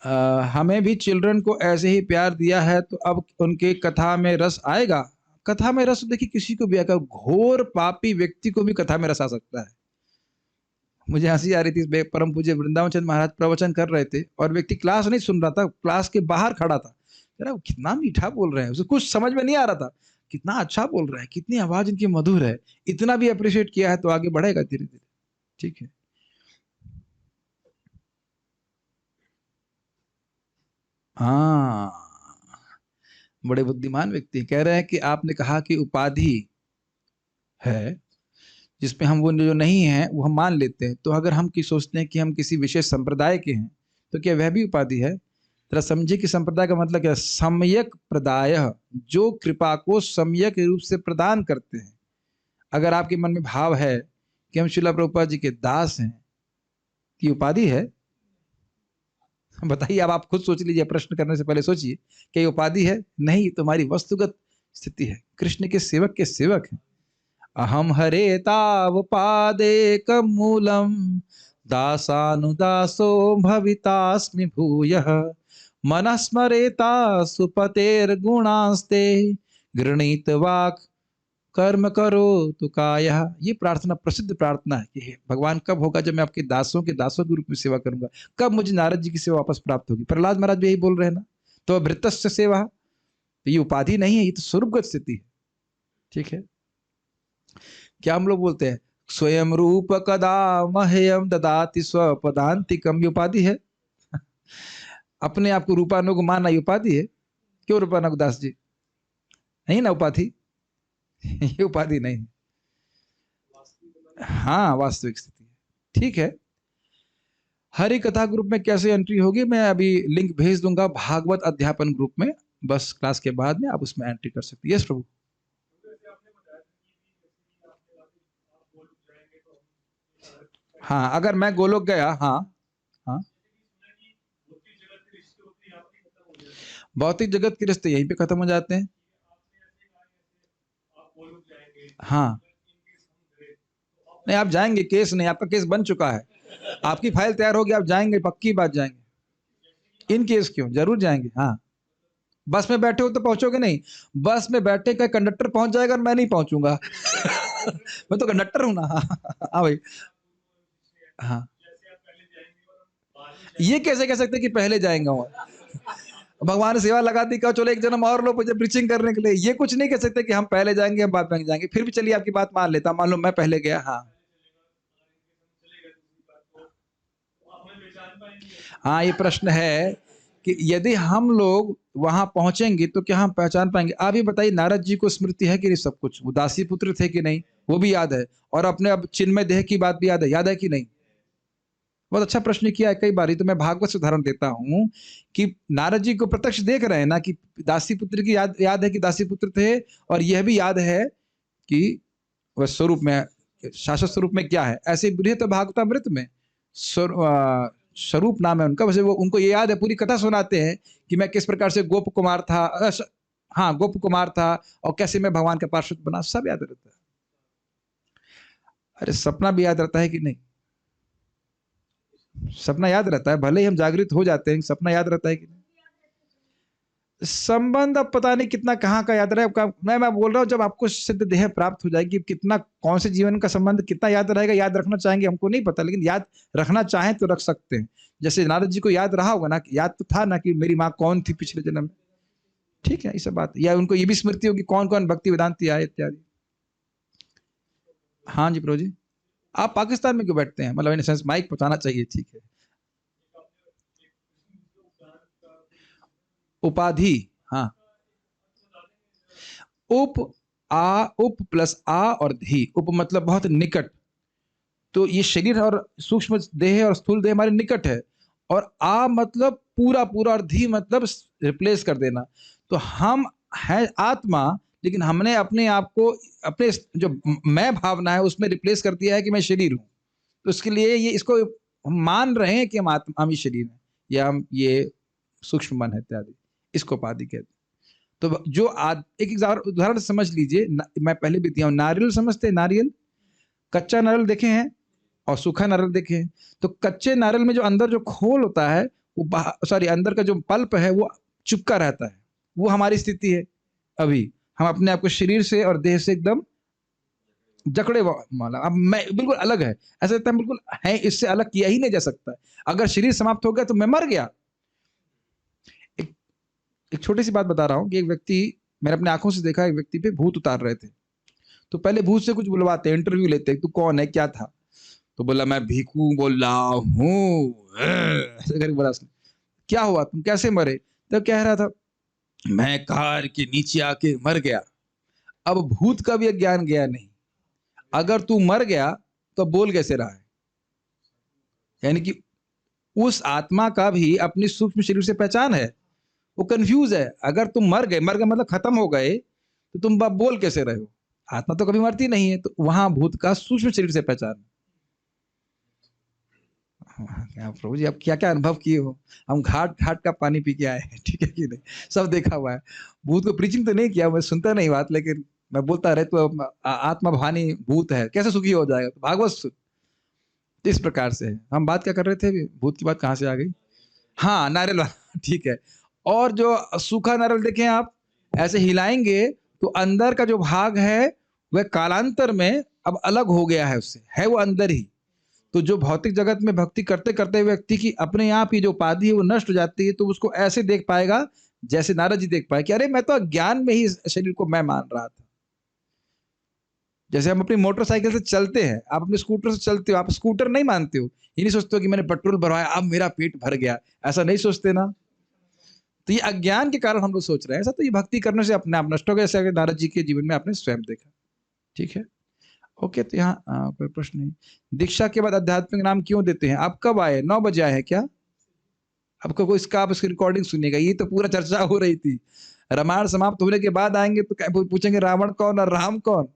हमें भी चिल्ड्रन को ऐसे ही प्यार दिया है तो अब उनके कथा में रस आएगा। कथा में रस देखिए किसी को भी आएगा, घोर पापी व्यक्ति को भी कथा में रस आ सकता है। मुझे हंसी आ रही थी, परम पूज्य वृंदावन चंद्र महाराज प्रवचन कर रहे थे और व्यक्ति क्लास नहीं सुन रहा था, क्लास के बाहर खड़ा था। कितना मीठा बोल रहे हैं, उसे कुछ समझ में नहीं आ रहा था, कितना अच्छा बोल रहा है, कितनी आवाज इनकी मधुर है। इतना भी अप्रिशिएट किया है तो आगे बढ़ेगा धीरे धीरे, ठीक है। हाँ, बड़े बुद्धिमान व्यक्ति कह रहे हैं कि आपने कहा कि उपाधि है जिसमें हम वो जो नहीं है वो हम मान लेते हैं, तो अगर हम की सोचते हैं कि हम किसी विशेष संप्रदाय के हैं तो क्या वह भी उपाधि है? जरा समझिए कि संप्रदाय का मतलब क्या है। सम्यक प्रदाय, जो कृपा को सम्यक रूप से प्रदान करते हैं। अगर आपके मन में भाव है कि हम श्रील प्रभुपाद जी के दास हैं, ये उपाधि है? बताइए, अब आप खुद सोच लीजिए, प्रश्न करने से पहले सोचिए कि ये उपाधि है? नहीं, तुम्हारी वस्तुगत स्थिति है, कृष्ण के सेवक के सेवक है। अहम हरे तावपादेक मूलम दासानुदासो भवितास्मि भूयः मनस्मरेता सुपतेर गुणास्ते गृणीत वाक कर्म करो तो काया। ये प्रार्थना प्रसिद्ध प्रार्थना है कि भगवान कब होगा जब मैं आपके दासों के दासों के रूप में सेवा करूंगा, कब मुझे नारद जी की सेवा वापस प्राप्त होगी। प्रहलाद महाराज भी यही बोल रहे हैं ना, तो भृतस्य सेवा। तो ये उपाधि नहीं है, ये तो स्वरूपगत स्थिति है, ठीक है। क्या हम लोग बोलते हैं, स्वयं रूप कदा मह्यम ददाति स्वपदांतिकम, ये उपाधि है? अपने आप को रूपानुग मानना ये उपाधि है? क्यों रूपानुग दास जी? नहीं ना उपाधि। ये उपाधि नहीं। हाँ, वास्तविक स्थिति है, ठीक है। हरि कथा ग्रुप में कैसे एंट्री होगी? मैं अभी लिंक भेज दूंगा भागवत अध्यापन ग्रुप में, बस क्लास के बाद में आप उसमें एंट्री कर सकते हैं। यस प्रभु। हाँ, अगर मैं गोलोक गया, हाँ हाँ, भौतिक जगत के रिश्ते यहीं पे खत्म हो जाते हैं। हाँ, नहीं आप जाएंगे, केस नहीं, आपका केस बन चुका है, आपकी फाइल तैयार होगी, आप जाएंगे, पक्की बात जाएंगे। इन केस क्यों, जरूर जाएंगे। हाँ, बस में बैठे हो तो पहुंचोगे नहीं, बस में बैठे का कंडक्टर पहुंच जाएगा और मैं नहीं पहुंचूंगा। मैं तो कंडक्टर हूं ना। हाँ भाई, हाँ। ये कैसे कह सकते कि पहले जाएंगा वहां? भगवान ने सेवा लगा दी, कहा चलो एक जन्म और लो मुझे प्रीचिंग करने के लिए। ये कुछ नहीं कह सकते कि हम पहले जाएंगे हम बाद में जाएंगे। फिर भी चलिए आपकी बात मान लेता, मान लो मैं पहले गया। हाँ हाँ, ये प्रश्न है कि यदि हम लोग वहां पहुंचेंगे तो क्या हम पहचान पाएंगे? आप ये बताइए, नारद जी को स्मृति है कि नहीं? सब कुछ, उदासी पुत्र थे कि नहीं, वो भी याद है, और अपने अब चिन्मय देह की बात भी याद है कि नहीं? बहुत अच्छा प्रश्न किया है कई बार। तो मैं भागवत से उदाहरण देता हूं कि नारद जी को प्रत्यक्ष देख रहे हैं ना कि दासी पुत्र की याद है कि दासी पुत्र थे, और यह भी याद है कि वह स्वरूप में, शाश्वत स्वरूप में क्या है। ऐसे बृहत भागवतामृत में स्वरूप नाम है उनका, वैसे वो उनको ये याद है, पूरी कथा सुनाते हैं कि मैं किस प्रकार से गोप कुमार था, हाँ गोप कुमार था, और कैसे मैं भगवान का पार्षद बना, सब याद रहता है। अरे सपना भी याद रहता है कि नहीं? सपना याद रहता है, भले ही हम जागृत हो जाते हैं, सपना याद रहता है कि नहीं? संबंध अब पता नहीं कितना कहाँ का याद रहे आपका। मैं बोल रहा हूँ जब आपको सिद्ध देह प्राप्त हो जाएगी, कितना कौन से जीवन का संबंध कितना याद रहेगा, याद रखना चाहेंगे हमको नहीं पता, लेकिन याद रखना चाहें तो रख सकते हैं। जैसे नारद जी को याद रहा होगा ना, याद तो था ना कि मेरी माँ कौन थी पिछले जन्म में, ठीक है, ये सब बात। या उनको ये भी स्मृति होगी कौन कौन भक्ति वेदांती आए इत्यादि। हाँ जी प्रभु जी। आप पाकिस्तान में क्यों बैठते हैं, मतलब इन सेंस माइक पहुंचाना चाहिए, ठीक है। उपाधि, हाँ। उप प्लस आ और धी, उप मतलब बहुत निकट, तो ये शरीर और सूक्ष्म देह और स्थूल देह हमारे निकट है, और आ मतलब पूरा पूरा, और धी मतलब रिप्लेस कर देना। तो हम है आत्मा, लेकिन हमने अपने आप को अपने जो मैं भावना है उसमें रिप्लेस कर दिया है कि मैं शरीर हूं। तो उसके लिए ये इसको हम मान रहे हैं कि हम आत्मा, हम ही शरीर हैं, या हम ये सूक्ष्म मन है इत्यादि, इसको उपाधि कहते हैं। तो जो एक उदाहरण समझ लीजिए, मैं पहले भी दिया हूं, नारियल समझते हैं? नारियल, कच्चा नारियल देखे हैं और सूखा नारियल देखे हैं। तो कच्चे नारियल में जो अंदर जो खोल होता है, वो सॉरी अंदर का जो पल्प है वो चिपका रहता है, वो हमारी स्थिति है। अभी हम अपने आप को शरीर से और देह से एकदम जकड़े वाला, अब मैं बिल्कुल अलग है, ऐसा लगता है बिल्कुल है, इससे अलग किया ही नहीं जा सकता। अगर शरीर समाप्त हो गया तो मैं मर गया। एक छोटी सी बात बता रहा हूँ कि एक व्यक्ति, मैंने अपने आंखों से देखा, एक व्यक्ति पे भूत उतार रहे थे। तो पहले भूत से कुछ बुलवाते, इंटरव्यू लेते, तू कौन है, क्या था? तो बोला मैं भीखू बोल रहा हूँ, ऐसे करके बोला उसने। क्या हुआ, तुम कैसे मरे? तो कह रहा था मैं कार के नीचे आके मर गया। अब भूत का भी ज्ञान गया नहीं, अगर तू मर गया तो बोल कैसे रहा है? यानी कि उस आत्मा का भी अपनी सूक्ष्म शरीर से पहचान है, वो कंफ्यूज है। अगर तुम मर गए मतलब खत्म हो गए, तो तुम बोल कैसे रहे हो? आत्मा तो कभी मरती नहीं है, तो वहां भूत का सूक्ष्म शरीर से पहचान। क्या प्रभु जी, आप क्या क्या अनुभव किए हो? हम घाट घाट का पानी पी के आए हैं, ठीक है कि नहीं, सब देखा हुआ है। भूत को प्रीचिंग तो नहीं किया, मैं सुनता नहीं बात, लेकिन मैं बोलता रहे तो आत्मा भानी भूत है, कैसे सुखी हो जाएगा? तो भागवत सुन। इस प्रकार से हम बात क्या कर रहे थे, भूत की बात कहाँ से आ गई? हाँ, नारियल वाला, ठीक है। और जो सूखा नारियल देखें आप, ऐसे हिलाएंगे तो अंदर का जो भाग है वह कालांतर में अब अलग हो गया है उससे, है वो अंदर ही। तो जो भौतिक जगत में भक्ति करते करते व्यक्ति की अपने आप ही जो उपाधि है वो नष्ट हो जाती है, तो उसको ऐसे देख पाएगा जैसे नारद जी देख पाए कि अरे मैं तो अज्ञान में ही शरीर को मैं मान रहा था। जैसे हम अपनी मोटरसाइकिल से चलते हैं, आप अपने स्कूटर से चलते हो, आप स्कूटर नहीं मानते हो, ये नहीं सोचते हो कि मैंने पेट्रोल भरवाया अब मेरा पेट भर गया, ऐसा नहीं सोचते ना। तो ये अज्ञान के कारण हम लोग सोच रहे हैं ऐसा, तो ये भक्ति करने से अपने आप नष्ट हो गया, जैसे नारद जी के जीवन में आपने स्वयं देखा, ठीक है। ओके, तो यहाँ कोई प्रश्न नहीं। दीक्षा के बाद आध्यात्मिक नाम क्यों देते हैं? आप कब आए? 9 बजे आए हैं क्या? आपको कोई इसका, आप इसकी रिकॉर्डिंग सुनिएगा, ये तो पूरा चर्चा हो रही थी। रामायण समाप्त होने के बाद आएंगे तो पूछेंगे रावण कौन और राम कौन।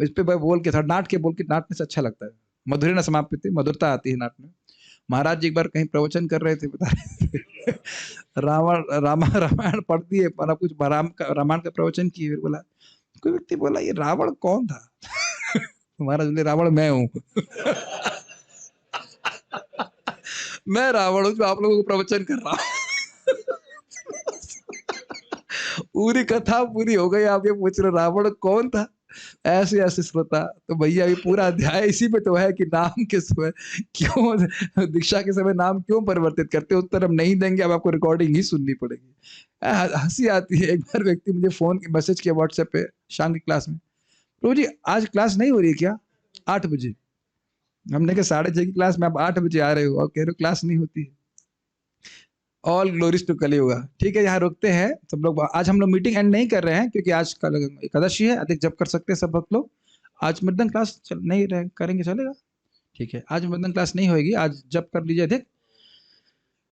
इस पे बोल के थोड़ा नाट के बोल के, नाटने से अच्छा लगता है, मधुर न समाप्त, मधुरता आती है नाट में। महाराज जी एक बार कहीं प्रवचन कर रहे थे, बता रहे थे रामायण पढ़ती है पर कुछ रामायण का प्रवचन किए, बोला कोई व्यक्ति बोला ये रावण कौन था? महाराज बोले रावण मैं हूं। मैं रावण हूं जो आप लोगों को प्रवचन कर रहा हूं। पूरी कथा पूरी हो गई, आप ये पूछ रहे रावण कौन था? ऐसे ऐसे श्रोता, तो भैया ये पूरा अध्याय इसी पे तो है कि नाम के समय क्यों, दीक्षा के समय नाम क्यों परिवर्तित करते, उत्तर हम नहीं देंगे, अब आपको रिकॉर्डिंग ही सुननी पड़ेगी। हंसी आती है। एक बार व्यक्ति मुझे फोन मैसेज किया व्हाट्सएप पे शाम की क्लास में, प्रभु जी आज क्लास नहीं हो रही क्या? 8 बजे। हमने कहा 6:30 की क्लास में आप 8 बजे आ रहे हो और कह रहे हो क्लास नहीं होती है। All glories to Kaliyuga. ठीक है, यहाँ रुकते हैं सब लोग। आज हम लोग मीटिंग एंड नहीं कर रहे हैं क्योंकि आज कल एकादशी है, अधिक जप कर सकते हैं सब भक्त लोग। आज मृदंग क्लास नहीं करेंगे, चलेगा? ठीक है, आज मृदंग क्लास नहीं होगी, आज जप कर लीजिए अधिक।